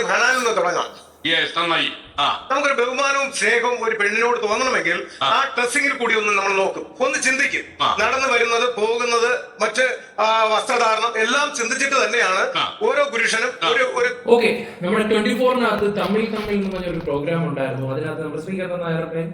ആദ്യം ഹനാനിൽ നിന്ന് തുടങ്ങാം. നന്നായി. നമുക്കൊരു ബഹുമാനവും സ്നേഹവും ഒരു പെണ്ണിനോട് തോന്നണമെങ്കിൽ ആ ഡ്രസ്സിങ്ങിൽ കൂടി ഒന്ന് നമ്മൾ നോക്കും, ഒന്ന് ചിന്തിക്കും. നടന്നു വരുന്നത്, പോകുന്നത്, മറ്റ് വസ്ത്രധാരണം എല്ലാം ചിന്തിച്ചിട്ട് തന്നെയാണ് ഓരോ പുരുഷനും ഒരു ഓക്കെ. നമ്മുടെ 24-നകത്ത് തമിഴ് എന്ന് പറഞ്ഞൊരു പ്രോഗ്രാം ഉണ്ടായിരുന്നു. അതിനകത്ത് നമ്മുടെ ശ്രീകണ്ഠൻ നായരുടെ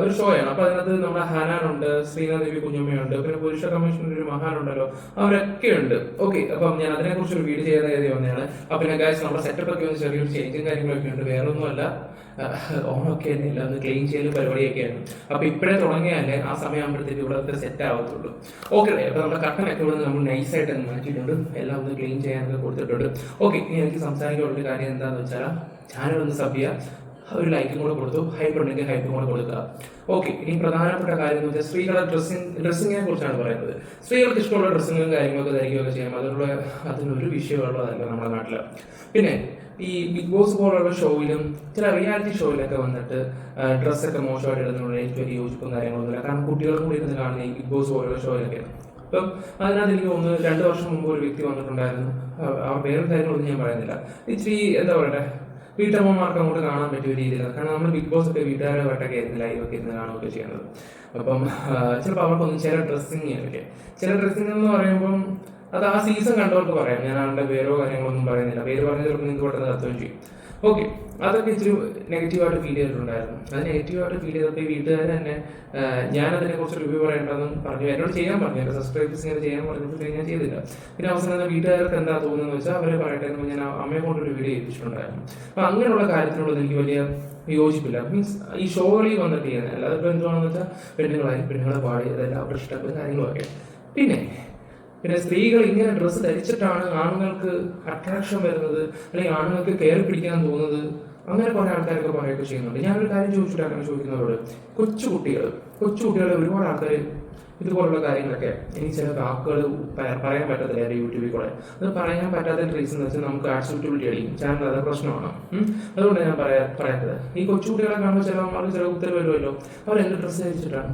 ഒരു ഷോയാണ്. അപ്പൊ അതിനകത്ത് നമ്മുടെ ഹനാനുണ്ട്, ശ്രീനാദേവി കുഞ്ഞമ്മയുണ്ട്, പിന്നെ പുരുഷ കമ്മീഷന്റെ ഒരു മഹാനുണ്ടല്ലോ, അവരൊക്കെ ഉണ്ട്. ഓക്കെ, അപ്പം ഞാൻ അതിനെ കുറിച്ച് ഒരു വീഡിയോ ചെയ്യാൻ കരുതി വന്നതാണ്. അപ്പൊ പിന്നെ ഗൈസ് നമ്മുടെ സെറ്റപ്പ് ഒക്കെ ഒന്ന് ചെറിയൊരു ചേഞ്ചും കാര്യങ്ങളൊക്കെ ഉണ്ട്. വേറെ ഒന്നുമല്ല, ഓണൊക്കെ തന്നെ ഇല്ല, ഒന്ന് ക്ലീൻ ചെയ്യലും പരിപാടിയൊക്കെയാണ്. അപ്പൊ ഇപ്പഴേ തുടങ്ങിയാലേ ആ സമയമാകുമ്പോഴത്തേക്ക് ഇവിടെ സെറ്റ് ആവത്തുള്ളൂ. ഓക്കെ, അപ്പൊ നമ്മുടെ കട്ടനൊക്കെ ഇവിടെ നമ്മൾ നൈസായിട്ട് മാറ്റിയിട്ടുണ്ട്, എല്ലാം ഒന്ന് ക്ലീൻ ചെയ്യാനൊക്കെ കൊടുത്തിട്ടുണ്ട്. ഓക്കെ, ഇനി എനിക്ക് സംസാരിക്കാനുള്ള കാര്യം എന്താണെന്ന് വെച്ചാൽ, ചാനലൊന്ന് സബ് ചെയ്യുക, ഒരു ലൈക്കും കൂടെ കൊടുത്തു, ഹൈപ്പ് ഉണ്ടെങ്കിൽ ഹൈപ്പും കൂടെ കൊടുക്കുക. ഓക്കെ, ഇനി പ്രധാനപ്പെട്ട കാര്യം എന്ന് വെച്ചാൽ സ്ത്രീകളുടെ ഡ്രസ്സിങ്ങിനെ കുറിച്ചാണ് പറയുന്നത്. സ്ത്രീകൾക്ക് ഇഷ്ടമുള്ള ഡ്രസ്സിങ്ങും കാര്യങ്ങളൊക്കെ ധരിക്കുകയൊക്കെ ചെയ്യാം. അതിനൊരു വിഷയമുള്ളതല്ല നമ്മുടെ നാട്ടിൽ. പിന്നെ ഈ ബിഗ് ബോസ് പോലുള്ള ഷോയിലും ചില റിയാലിറ്റി ഷോയിലൊക്കെ വന്നിട്ട് ഡ്രസ്സൊക്കെ മോശമായിട്ട് ഇടുന്നതുകൊണ്ട് എനിക്ക് വലിയ യോജിപ്പും കാര്യങ്ങളൊന്നുമില്ല. കാരണം കുട്ടികൾക്കും കൂടി ഇരുന്ന് കാണുന്ന ഈ ബിഗ് ബോസ് പോലുള്ള ഷോയിലൊക്കെയാണ്. അപ്പം അതിനകത്ത് എനിക്ക് തോന്നുന്നു 2 വർഷം മുമ്പ് ഒരു വ്യക്തി വന്നിട്ടുണ്ടായിരുന്നു. വേറെ കാര്യങ്ങളൊന്നും ഞാൻ പറയുന്നില്ല. ഇച്ചിരി എന്താ പറയട്ടെ, വീട്ടമ്മമാർക്ക് അങ്ങോട്ട് കാണാൻ പറ്റിയ രീതിയിലാണ്. കാരണം നമ്മൾ ബിഗ് ബോസ് ഒക്കെ വീട്ടുകാരുമായിട്ടൊക്കെ ആയിരുന്നു ലൈവൊക്കെ ഇരുന്ന് കാണുകയൊക്കെ ചെയ്യുന്നത്. അപ്പം ചിലപ്പോൾ അവർക്കൊന്നും ചില ഡ്രസ്സിങ് എന്ന് പറയുമ്പം അത് ആ സീസൺ കണ്ടവർക്ക് പറയാം. ഞാൻ ആളുടെ പേരോ കാര്യങ്ങളൊന്നും പറയുന്നില്ല. പേര് പറഞ്ഞാൽ ചിലപ്പോൾ നിങ്ങൾക്ക് പെട്ടെന്ന് അർത്ഥം ചെയ്യും. ഓക്കെ, അതൊക്കെ ഇച്ചിരി നെഗറ്റീവായിട്ട് ഫീൽ ചെയ്തിട്ടുണ്ടായിരുന്നു. അത് നെഗറ്റീവായിട്ട് ഫീൽ ചെയ്തപ്പോൾ ഈ വീട്ടുകാർ തന്നെ ഞാനതിനെ കുറിച്ച് റിവ്യൂ പറയേണ്ടതെന്ന് പറഞ്ഞു, എന്നോട് ചെയ്യാൻ പറഞ്ഞു. എൻ്റെ സബ്സ്ക്രൈബേഴ്സ് ഇങ്ങനെ ചെയ്യാൻ പറഞ്ഞപ്പോൾ ഞാൻ ചെയ്തില്ല. പിന്നെ അവസാനം വീട്ടുകാർക്ക് എന്താ തോന്നുന്നത് വെച്ചാൽ അവരെ പറയട്ടെ എന്ന് ഞാൻ അമ്മയെ കൊണ്ടൊരു വീഡിയോ ചെയ്യിപ്പിച്ചിട്ടുണ്ടായിരുന്നു. അപ്പം അങ്ങനെയുള്ള കാര്യത്തിനോട് എനിക്ക് വലിയ യോജിപ്പില്ല. മീൻസ് ഈ ഷോകളിൽ വന്നിട്ട് ചെയ്യുന്നത്, അല്ലാതെ ഇപ്പോൾ എന്തുവാണെന്ന് വെച്ചാൽ പെണ്ണുങ്ങളെ പാടി അതെല്ലാം അവരുടെ ഇഷ്ടപ്പെട്ട കാര്യങ്ങളൊക്കെ. പിന്നെ സ്ത്രീകൾ ഇങ്ങനെ ഡ്രസ്സ് ധരിച്ചിട്ടാണ് ആണുങ്ങൾക്ക് അട്രാക്ഷൻ വരുന്നത്, അല്ലെങ്കിൽ ആണുങ്ങൾക്ക് കയറി പിടിക്കാൻ തോന്നുന്നത്. അങ്ങനെ കുറെ ആൾക്കാരൊക്കെ പറയുകയൊക്കെ ചെയ്യുന്നുണ്ട്. ഞാനൊരു കാര്യം ചോദിച്ചിട്ട് അങ്ങനെ ചോദിക്കുന്നവരോട്, കൊച്ചുകുട്ടികളെ ഒരുപാട് ആൾക്കാർ ഇതുപോലുള്ള കാര്യങ്ങളൊക്കെ, എനിക്ക് ചില വാക്കുകൾ പറയാൻ പറ്റത്തില്ല എൻ്റെ യൂട്യൂബിൽ കൂടെ. അത് പറയാൻ പറ്റാത്തതിൻ്റെ റീസൺ എന്ന് വെച്ചാൽ നമുക്ക് ആക്സെപ്റ്റബിലിറ്റി അടിക്കും, ചാനൽ അത് പ്രശ്നമാണ്. അതുകൊണ്ട് ഞാൻ പറയാത്തത്, ഈ കൊച്ചുകുട്ടികളെ കാണുമ്പോൾ ചിലവന്മാർക്ക് ചില ഉത്തരവ് വരുമല്ലോ, അവരെന്ത് ഡ്രസ്സ് ധരിച്ചിട്ടാണ്,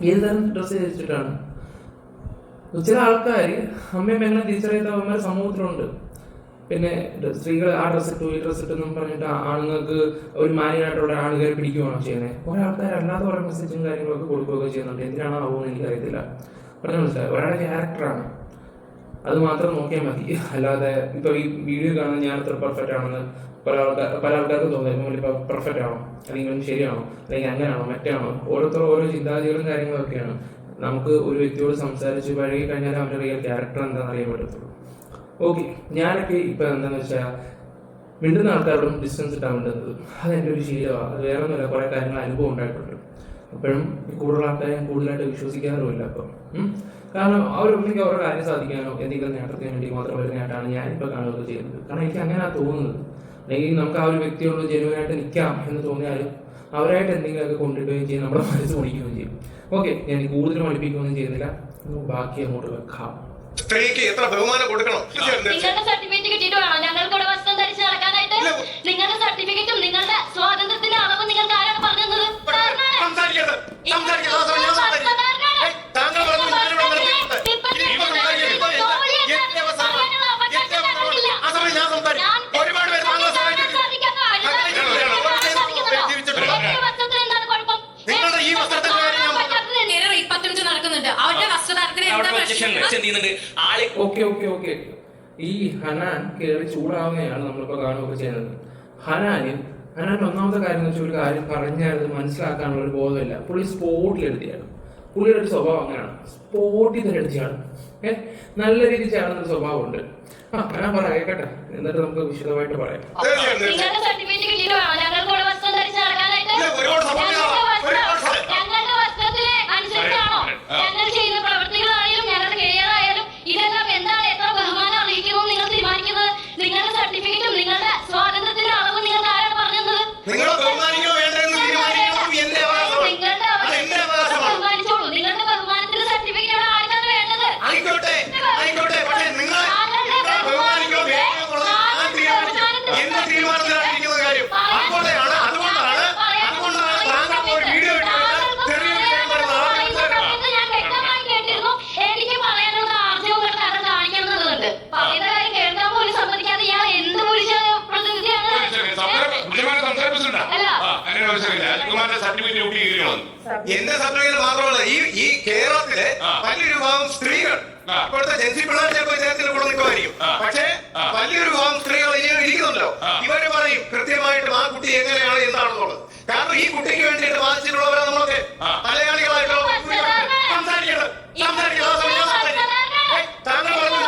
ഏത് തരം ഡ്രസ്സ് ധരിച്ചിട്ടാണ്. ചില ആൾക്കാർ അമ്മയും പെങ്ങളും തിരിച്ചറിയാത്തവന്മാർ സമൂഹത്തിലുണ്ട്. പിന്നെ സ്ത്രീകൾ ആ ഡ്രസ്സ് ഇട്ടു ഈ ഡ്രസ്സ് ഇട്ടെന്നും പറഞ്ഞിട്ട് ആണുങ്ങൾക്ക് ഒരു മാന്യനായിട്ടുള്ള ആളുകാരെ പിടിക്കുകയാണോ ചെയ്യുന്നത്? കുറെ ആൾക്കാർ അല്ലാതെ കുറെ മെസ്സേജും കാര്യങ്ങളൊക്കെ കൊടുക്കുകയൊക്കെ ചെയ്യുന്നുണ്ട്. എന്തിനാണോ ആവുമെന്ന് എനിക്കറിയത്തില്ല. പറഞ്ഞാൽ മനസ്സിലായി, ഒരാളുടെ ക്യാരക്ടറാണ്, അത് മാത്രം നോക്കിയാൽ മതി. അല്ലാതെ ഇപ്പൊ ഈ വീഡിയോ കാണുന്ന ഞാൻ അത്ര പെർഫെക്റ്റ് ആണെന്ന് പല ആൾക്കാർക്കും തോന്നുന്നു. പെർഫെക്റ്റ് ആണോ, അല്ലെങ്കിൽ ശരിയാണോ, അല്ലെങ്കിൽ അങ്ങനെയാണോ മറ്റാണോ, ഓരോരുത്തരും ഓരോ ചിന്താഗതികളും കാര്യങ്ങളൊക്കെയാണ്. നമുക്ക് ഒരു വ്യക്തിയോട് സംസാരിച്ച് പഴകി കഴിഞ്ഞാൽ അവരുടെ റിയൽ ക്യാരക്ടർ എന്താണെന്ന് അറിയാൻ പറ്റത്തുള്ളൂ. ഓക്കെ, ഞാനൊക്കെ ഇപ്പൊ എന്താണെന്ന് വെച്ചാൽ മിണ്ടുന്ന ആൾക്കാരോടും ഡിസ്റ്റൻസ് ഇട്ടാൻ വേണ്ടുന്നത് അതെൻ്റെ ഒരു ശീലമാണ്. അത് വേറെ ഒന്നുമില്ല, കുറെ കാര്യങ്ങൾ അനുഭവം ഉണ്ടായിട്ടുണ്ട്. അപ്പോഴും കൂടുതൽ ആൾക്കാരെ കൂടുതലായിട്ട് വിശ്വസിക്കാറുമില്ല. അപ്പം കാരണം അവരൊന്നെങ്കിൽ അവരുടെ കാര്യം സാധിക്കാനോ എന്തെങ്കിലും നേട്ടത്തിന് വേണ്ടി മാത്രം വരുന്നതായിട്ടാണ് ഞാനിപ്പോൾ കാണുകയൊക്കെ ചെയ്യുന്നത്. കാരണം എനിക്ക് അങ്ങനെയാണ് തോന്നുന്നത്. അല്ലെങ്കിൽ നമുക്ക് ആ ഒരു വ്യക്തിയോട് ജനുവനായിട്ട് നിൽക്കാം എന്ന് തോന്നിയാലും അവരായിട്ട് എന്തെങ്കിലുമൊക്കെ കൊണ്ടിടുകയും ചെയ്യും, നമ്മുടെ മനസ്സ് പഠിക്കുകയും ചെയ്യും. ഓക്കെ, ഞാൻ കൂടുതൽ പഠിപ്പിക്കുകയൊന്നും ചെയ്യുന്നില്ല, ബാക്കി അങ്ങോട്ട് വെക്കാം. സ്ത്രീക്ക് എത്ര ബഹുമാനം കൊടുക്കണം. നിങ്ങളുടെ സർട്ടിഫിക്കറ്റ് കിട്ടിയിട്ട് വേണോ ഞങ്ങൾക്ക് ഇവിടെ വസ്ത്രം ധരിച്ച് നടക്കാനായിട്ട്? നിങ്ങളുടെ സർട്ടിഫിക്കറ്റും നിങ്ങളുടെ സ്വാതന്ത്ര്യത്തിന്റെ അളവും നിങ്ങൾക്ക് ആരാണ് പറഞ്ഞു തന്നത്? ഓക്കെ, ഈ ഹനാൻ കയറി ചൂടാവുന്നതാണ് നമ്മളിപ്പോ കാണുകയൊക്കെ ചെയ്യുന്നത്. ഹനാൻ ഒന്നാമത്തെ കാര്യം എന്ന് വെച്ചാൽ ഒരു കാര്യം പറഞ്ഞാൽ മനസ്സിലാക്കാനുള്ള ഒരു ബോധമില്ല. പുള്ളി സ്പോട്ടിൽ എഴുതിയാണ്. പുള്ളിയുടെ ഒരു സ്വഭാവം അങ്ങനെയാണ്, സ്പോട്ടിൽ തന്നെ അടിച്ചാണ്. നല്ല രീതിയിൽ ചാടുന്ന ഒരു സ്വഭാവമുണ്ട്. ഞാൻ പറയാം, കേട്ടെ, എന്നിട്ട് നമുക്ക് വിശദമായിട്ട് പറയാം. പറയുന്ന കാര്യം കേൾക്കാൻ പോലും സമ്മതിക്കാതെ ഇയാൾ എന്ത് പുരുഷ ആവശ്യമില്ല. അനിൽകുമാറിന്റെ സർട്ടിഫിക്കറ്റ് ഊട്ടി കീറുകയാണ്. എന്റെ സർട്ടിഫിക്കറ്റ് മാത്രമല്ല, ഈ കേരളത്തിലെ വലിയൊരു വിഭാഗം സ്ത്രീകൾ ഇപ്പോഴത്തെ ജെൻസി പിള്ളേർ ചിലപ്പോൾ ഇദ്ദേഹത്തിന്റെ കൂടെ നിൽക്കുമായിരിക്കും. പക്ഷേ വലിയൊരു വിഭാഗം സ്ത്രീകൾ ഇങ്ങനെ ഇരിക്കുന്നുണ്ടല്ലോ, ഇവര് പറയും കൃത്യമായിട്ടും ആ കുട്ടി എങ്ങനെയാണ് എന്താണെന്നുള്ളത്. കാരണം ഈ കുട്ടിക്ക് വേണ്ടിയിട്ട് വാദിച്ചിട്ടുള്ളവരാ നമ്മളൊക്കെ മലയാളികളായിട്ടുള്ള സംസാരിക്കണം. താങ്കൾ പറഞ്ഞു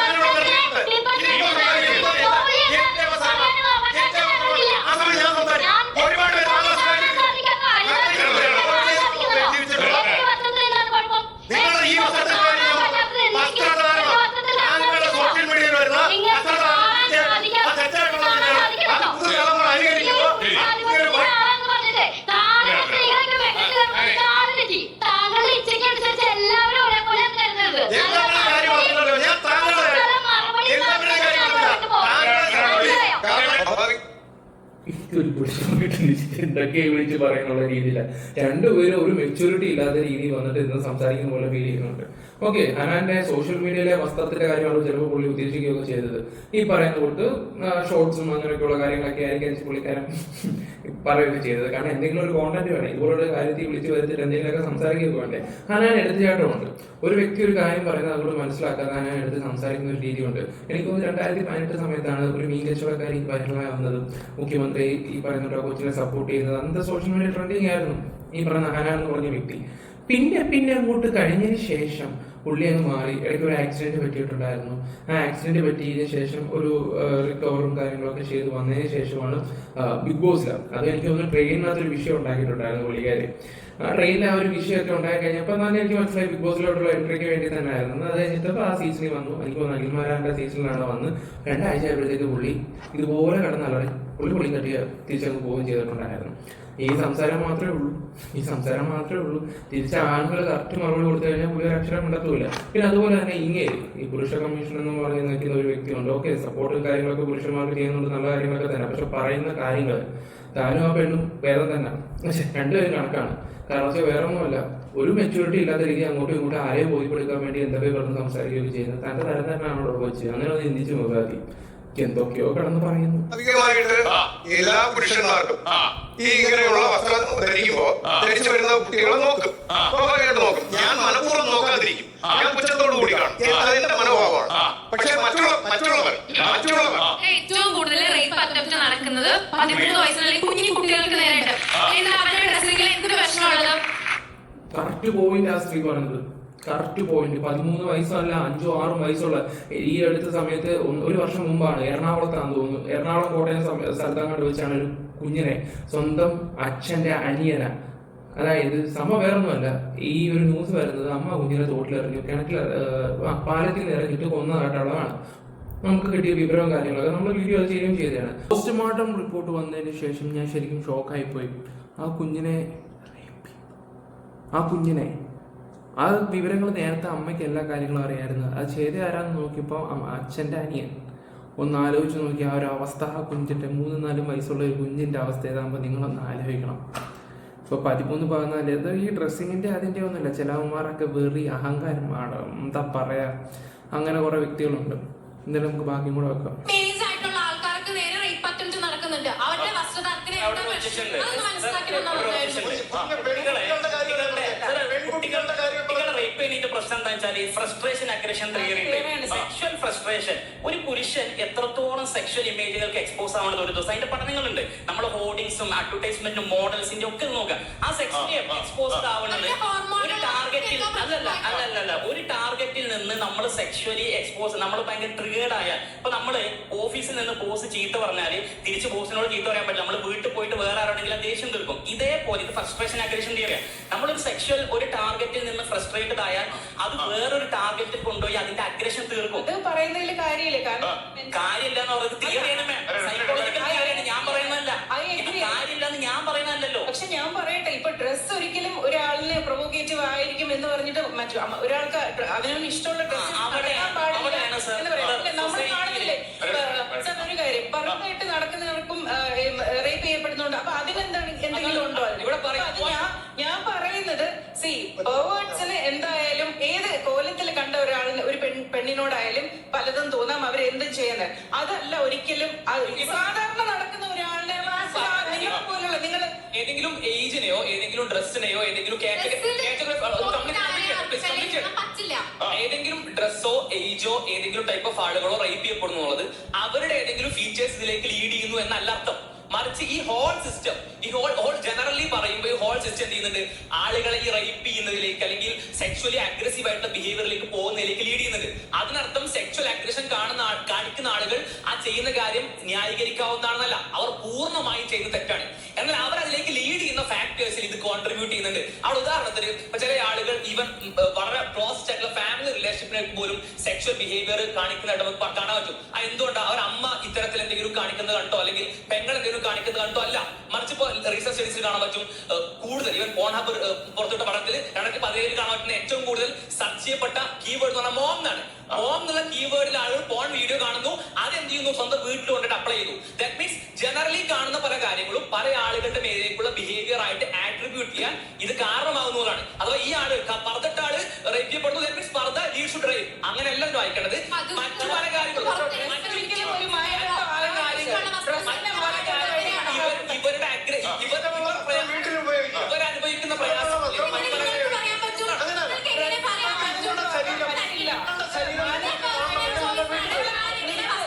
ഒരുപാട് പേര് നിങ്ങളുടെ ഈ സോഷ്യൽ മീഡിയയിൽ വരുന്ന എന്തൊക്കെ വിളിച്ച് പറയാനുള്ള രീതിയില്ല. രണ്ടുപേരും ഒരു മെച്യൂരിറ്റി ഇല്ലാത്ത രീതിയിൽ വന്നിട്ട് ഇന്ന് സംസാരിക്കുന്ന പോലെ ഫീൽ ചെയ്യുന്നുണ്ട്. ഓക്കെ, ഹനാന്റെ സോഷ്യൽ മീഡിയയിലെ വസ്ത്രത്തിന്റെ കാര്യമാണ് ചിലപ്പോൾ പുള്ളി ഉദ്ദേശിക്കുകയൊക്കെ ചെയ്തത്. ഈ പറയുന്ന കൂട്ട് ഷോർട്സും അങ്ങനെയൊക്കെയുള്ള കാര്യങ്ങളൊക്കെ ആയിരിക്കും പുള്ളിക്കാരൻ പറയുകയൊക്കെ ചെയ്തത്. കാരണം എന്തെങ്കിലും ഒരു കോണ്ടന്റ് വേണം, ഇതുപോലുള്ള കാര്യത്തിൽ വിളിച്ച് വരുത്തിട്ട് എന്തെങ്കിലുമൊക്കെ സംസാരിക്കുകയൊക്കെ വേണ്ടേ. ഹനാൻ എടുത്തുചാട്ടമുണ്ട്. ഒരു വ്യക്തി ഒരു കാര്യം പറയുന്നത് അതുകൊണ്ട് മനസ്സിലാക്കാതെ ഹനാൻ എടുത്ത് സംസാരിക്കുന്ന ഒരു രീതിയുണ്ട്. എനിക്ക് തോന്നുന്നു 2018 സമയത്താണ് ഒരു മീൻ കച്ചവടക്കാരി വൈറലായി വന്നത്. മുഖ്യമന്ത്രി ഈ പറയുന്ന കൊച്ചിനെ സപ്പോർട്ട് ചെയ്യുന്നത് അന്നത്തെ സോഷ്യൽ മീഡിയ ട്രെൻഡിങ് ആയിരുന്നു ഈ പറയുന്ന ഹനാൻ എന്ന് പറഞ്ഞ വ്യക്തി. പിന്നെ അങ്ങോട്ട് കഴിഞ്ഞതിന് ശേഷം പുള്ളി അങ്ങ് മാറി. ഇടയ്ക്ക് ഒരു ആക്സിഡന്റ് പറ്റിയിട്ടുണ്ടായിരുന്നു. ആ ആക്സിഡന്റ് പറ്റിയതിനു ശേഷം ഒരു റിക്കവറും കാര്യങ്ങളൊക്കെ ചെയ്ത് വന്നതിന് ശേഷമാണ് ബിഗ് ബോസിൽ, അത് എനിക്ക് തോന്നുന്നു ട്രെയിനിനകത്ത് ഒരു വിഷയം ഉണ്ടാക്കിയിട്ടുണ്ടായിരുന്നു പുള്ളിക്കാര്. ആ ട്രെയിനിൽ ആ ഒരു വിഷയമൊക്കെ ഉണ്ടായി കഴിഞ്ഞപ്പോൾ തന്നെ എനിക്ക് മനസ്സിലായി ബിഗ് ബോസിലോട്ടുള്ള എൻട്രിക്ക് വേണ്ടി തന്നെ ആയിരുന്നു. അത് കഴിഞ്ഞിട്ട് ആ സീസണിൽ വന്നു. എനിക്ക് തോന്നുന്നു അഖിൽമാരാന്റെ സീസണിലാണ് വന്ന് 2 ആഴ്ച ആയപ്പോഴത്തേക്ക് പുള്ളി ഇതുപോലെ കടന്നലറി പുള്ളി തട്ടി തിരിച്ചങ്ങ് പോവുകയും ചെയ്തിട്ടുണ്ടായിരുന്നു. ഈ സംസാരം മാത്രമേ ഉള്ളൂ. തിരിച്ച ആണുങ്ങൾ കറക്റ്റ് മറുപടി കൊടുത്തു കഴിഞ്ഞാൽ പുള്ളി ഒരു അക്ഷരം കണ്ടെത്തൂല. പിന്നെ അതുപോലെ തന്നെ ഈ പുരുഷ കമ്മീഷൻ എന്ന് പറഞ്ഞ് നിൽക്കുന്ന ഒരു വ്യക്തിയുണ്ട്. ഓക്കെ, സപ്പോർട്ടും കാര്യങ്ങളൊക്കെ പുരുഷന്മാർക്ക് ചെയ്യുന്നുണ്ട്, നല്ല കാര്യങ്ങളൊക്കെ തന്നെ. പക്ഷെ പറയുന്ന കാര്യങ്ങൾ താനും ആ പെണ്ണും ഭേദം തന്നെ, പക്ഷെ രണ്ടുപേരും കണക്കാണ്. കാരണം വെച്ചാൽ വേറെ ഒന്നുമല്ല, ഒരു മെച്യൂരിറ്റി ഇല്ലാത്ത രീതി അങ്ങോട്ടും ഇങ്ങോട്ടും ആരെയും ബോധ്യപ്പെടുത്താൻ വേണ്ടി എന്തൊക്കെ കിടന്ന് സംസാരിക്കുകയൊക്കെ ചെയ്യുന്നത്. തന്റെ തരം തന്നെയാണോ വെച്ച് അങ്ങനെ ഒന്ന് ചിന്തിച്ച് നോക്കാതി. എന്തൊക്കെയോ കടന്ന് പറയുന്നു. അധികമായിട്ട് എല്ലാ പുരുഷന്മാർക്കും ഈ ഇങ്ങനെയുള്ള വസ്ത്രം ധരിച്ചു വരുന്ന കുട്ടികളെ നോക്കും. ഞാൻ മനഃപൂർവ്വം നോക്കാതിരിക്കും, ഞാൻ പുച്ഛത്തോടു കൂടി കാണും. അതെന്റെ മനോഭാവമാണ്. പക്ഷെ മറ്റുള്ളവർ ഏറ്റവും കൂടുതൽ റേപ്പ് അറ്റംപ്റ്റ് നടക്കുന്നത് 13 വയസ്സിലുള്ള കുഞ്ഞു കുട്ടികൾക്ക് നേരിട്ട് എന്തൊരു വിഷമമുള്ളത്. കറക്റ്റ് പോയിന്റ് ആ സ്ത്രീ പറഞ്ഞത്, കറക്റ്റ് പോയിന്റ്. 13 വയസ്സല്ല, 5 6 വയസ്സുള്ള ഈ അടുത്ത സമയത്ത് 1 വർഷം മുമ്പാണ് എറണാകുളത്താണെന്ന് തോന്നുന്നു, എറണാകുളം കോട്ടയം സ്ഥലത്തങ്ങാണ്ട് വെച്ചാണ് ഒരു കുഞ്ഞിനെ സ്വന്തം അച്ഛന്റെ അനിയന, അതായത് വേറൊന്നുമല്ല, ഈ ഒരു ന്യൂസ് വരുന്നത് അമ്മ കുഞ്ഞിനെ തോട്ടിലെറിഞ്ഞു, പാലത്തിൽ നിന്ന് ഇറങ്ങിയിട്ട് കൊന്നതായിട്ടുള്ളതാണ് നമുക്ക് കിട്ടിയ വിവരവും കാര്യങ്ങളൊക്കെ. നമ്മൾ വീഡിയോ അത് ചെയ്യുകയും ചെയ്തതാണ്. പോസ്റ്റ്മോർട്ടം റിപ്പോർട്ട് വന്നതിന് ശേഷം ഞാൻ ശരിക്കും ഷോക്കായിപ്പോയി. ആ വിവരങ്ങൾ നേരത്തെ അമ്മയ്ക്ക് എല്ലാ കാര്യങ്ങളും അറിയായിരുന്നു. അത് ചെയ്ത ആരാന്ന് നോക്കിയപ്പോൾ അച്ഛൻ്റെ അനിയൻ. ഒന്ന് ആലോചിച്ച് നോക്കി ആ ഒരു അവസ്ഥ. ആ കുഞ്ഞിൻ്റെ 3-4 വയസ്സുള്ള ഒരു കുഞ്ഞിൻ്റെ അവസ്ഥ ഏതാകുമ്പോൾ നിങ്ങളൊന്ന് ആലോചിക്കണം. ഇപ്പോൾ 13-14 ഇത് ഈ ഡ്രസ്സിങ്ങിൻ്റെ അതിൻ്റെ ഒന്നുമില്ല. ചിലവന്മാരൊക്കെ വെറി അഹങ്കാരം എന്താ പറയാ, അങ്ങനെ കുറെ വ്യക്തികളുണ്ട്. എന്തായാലും നമുക്ക് ബാക്കിയും കൂടെ വെക്കാം. ആൾക്കാർക്ക് നേരെ റേപ്പ് അറ്റംപ്റ്റ് നടക്കുന്നുണ്ട്. അവരുടെ വസ്ത്രധാരണത്തിന് പ്രശ്നം എന്താ വെച്ചാൽ ഫ്രസ്ട്രേഷൻ, അഗ്രഷൻ തിയറി ഉണ്ട്. സെക്ഷൽ ഫ്രസ്ട്രേഷൻ, ഒരു പുരുഷൻ എത്രത്തോളം സെക്ഷൽ ഇമേജുകൾക്ക് എക്സ്പോസ് ആവുന്നത് ഒരു ദിവസം അതിന്റെ പഠനങ്ങളുണ്ട്. നമ്മൾ ഹോർഡിങ്സും അഡ്വർടൈസ്മെന്റും മോഡൽസിന്റെ ഒക്കെ നോക്കുക. ആ സെക്ഷലി എക്സ്പോസ്ഡ് ആവുന്നത് ഒരു ടാർഗറ്റിൽ അല്ലല്ല ഒരു ടാർഗറ്റിൽ നിന്ന് നമ്മൾ സെക്ഷലി എക്സ്പോസ്, നമ്മൾ ഭയങ്കര ട്രിഗേർഡ് ആയാൽ, ഇപ്പൊ നമ്മള് ഓഫീസിൽ നിന്ന് ബോസ് ചീത്ത പറഞ്ഞാല് തിരിച്ച് ബോസിനോട് ചീത്ത പറയാൻ പറ്റില്ല. നമ്മൾ വീട്ടിൽ പോയിട്ട് വേറെ ആരോടെങ്കിലും ദേഷ്യം തീർക്കും. ഇതേപോലെ ഇത് ഫ്രസ്ട്രേഷൻ അഗ്രഷൻ തിയറിയാണ്. നമ്മളൊരു സെക്ഷൽ ഒരു ടാർഗറ്റിൽ നിന്ന് ഫ്രസ്ട്രേറ്റഡ് ആയാൽ അത് വേറൊരു ടാർഗറ്റിൽ കൊണ്ടുപോയി അതിന്റെ അഗ്രഷൻ തീർക്കും. പറയുന്നതിൽ കാര്യമില്ല എന്ന് പറയുന്നത് തിയറിയാണ്, സൈക്കോളജിക്കൽ തിയറിയാണ്. ഞാൻ പറയുന്നതല്ല, കാര്യമില്ലെന്ന് ഞാൻ പറയുന്നതല്ലോ. പക്ഷെ ഞാൻ പറയട്ടെ, ഇപ്പൊ ഡ്രസ് ഒരിക്കലും ഒരാളിന് പ്രൊവോക്കേറ്റീവ് ആയിരിക്കും എന്ന് പറഞ്ഞിട്ട് ഒരാൾക്ക് അതിനൊന്നും ഇഷ്ടമുള്ള ഡ്രസ് നമ്മൾ കാണുന്നില്ലേ. ഒരു കാര്യം പറഞ്ഞിട്ട് നടക്കുന്നവർക്കും റേപ്പ് ചെയ്യപ്പെടുന്നുണ്ട്. അപ്പൊ അതിനെന്താണ് എന്തെങ്കിലും ഉണ്ടോ? ഞാൻ പറയുന്നത് പേഴ്വേർഡ്സിന് എന്തായാലും ഏത് കോലത്തിൽ കണ്ട ഒരാളിന് ഒരു പെണ്ണിനോടായാലും പലതും തോന്നാം, അവർ എന്തും ചെയ്യുന്നത്. അതല്ല ഒരിക്കലും സാധാരണ നടക്കുന്ന ഒരാളിനെ പോലുള്ള നിങ്ങൾ ഏതെങ്കിലും ഏജിനെയോ ഏതെങ്കിലും ഡ്രസ്സിനെയോ ഏതെങ്കിലും ഏതെങ്കിലും ഡ്രസ്സോ ഏജോ ഏതെങ്കിലും ടൈപ്പ് ഓഫ് ആളുകളോ റേപ്പ് ചെയ്യപ്പെടുന്നു എന്നുള്ളത് അവരുടെ ഏതെങ്കിലും ഫീച്ചേഴ്സ് ഇതിലേക്ക് ലീഡ് ചെയ്യുന്നു എന്നല്ല അർത്ഥം. മറിച്ച് ഈ ഹോൾ സിസ്റ്റം, ഈ ഹോൾ ജനറലി പറയുമ്പോൾ ഈ ഹോൾ സിസ്റ്റം എന്ത് ചെയ്യുന്നുണ്ട്, ആളുകളെ ഈ റേപ്പ് ചെയ്യുന്നതിലേക്ക് അല്ലെങ്കിൽ സെക്ച്വലി അഗ്രസീവ് ആയിട്ടുള്ള ബിഹേവിയറിലേക്ക് പോകുന്നതിലേക്ക് ലീഡ് ചെയ്യുന്നുണ്ട്. അതിനർത്ഥം സെക്ച്വൽ അഗ്രഷൻ കാണിക്കുന്ന ആളുകൾ ആ ചെയ്യുന്ന കാര്യം ന്യായീകരിക്കാവുന്നതാണെന്നല്ല, അവർ പൂർണ്ണമായും ചെയ്യുന്ന തെറ്റാണ്. എന്നാൽ അവർ അതിലേക്ക് ലീഡ് ചെയ്യുന്ന ഫാക്ടേഴ്സിൽ ഇത് കോൺട്രിബ്യൂട്ട് ചെയ്യുന്നുണ്ട്. അവിടെ ഉദാഹരണത്തിന് ചില ആളുകൾ ഈവൻ വളരെ ക്ലോസ് ആയിട്ടുള്ള ഫാമിലി റിലേഷൻഷിപ്പിലേക്ക് പോലും സെക്ച്വൽ ബിഹേവിയർ കാണിക്കുന്നതായിട്ട് നമുക്ക് കാണാൻ പറ്റും. അത് എന്തുകൊണ്ടാണ്? അവർ അമ്മ ഇത്തരത്തിൽ എന്തെങ്കിലും കാണിക്കുന്നത് കണ്ടോ അല്ലെങ്കിൽ പെങ്ങൾ എന്തെങ്കിലും കാണിക്കുന്നത് കണ്ടോ അല്ല, മറിച്ച് ഇപ്പോൾ റീസർച്ച് സ്റ്റഡീസിൽ കാണാൻ പറ്റും കൂടുതൽ ഈവൻ പോൺഹബ് പുറത്തുവിട്ട പഠനത്തിൽ 2017 കാണാൻ പറ്റുന്ന ഏറ്റവും കൂടുതൽ സെർച്ച് ചെയ്യപ്പെട്ട കീവേഡ് എന്ന് പറഞ്ഞാൽ മോം എന്നാണ്. മോം എന്നുള്ള കീവേഡിൽ ആളുകൾ പോൺ വീഡിയോ കാണുന്നു, അതെന്ത് ചെയ്യുന്നു, സ്വന്തം വീട്ടിൽ കൊണ്ടിട്ട് അപ്ലൈ ചെയ്തു. ദാറ്റ് മീൻസ് ജനറലി കാണുന്ന പല കാര്യങ്ങളും പല ആളുകളുടെ മേലേക്കുള്ള ബിഹേവിയർ ആയിട്ട് ആട്രിബ്യൂട്ട് ചെയ്യാൻ ഇത് കാരണമാകുന്നതാണ്. അഥവാ ഈ ആള് പർദ്ദട്ട ആള് റേപ്പ് ചെയ്യപ്പെടുന്നു, that means Parda Lee should rape, അങ്ങനെയല്ല വായിക്കേണ്ടത്. മറ്റു പല കാര്യങ്ങളും ഇവരനുഭവിക്കുന്ന പ്രയാസം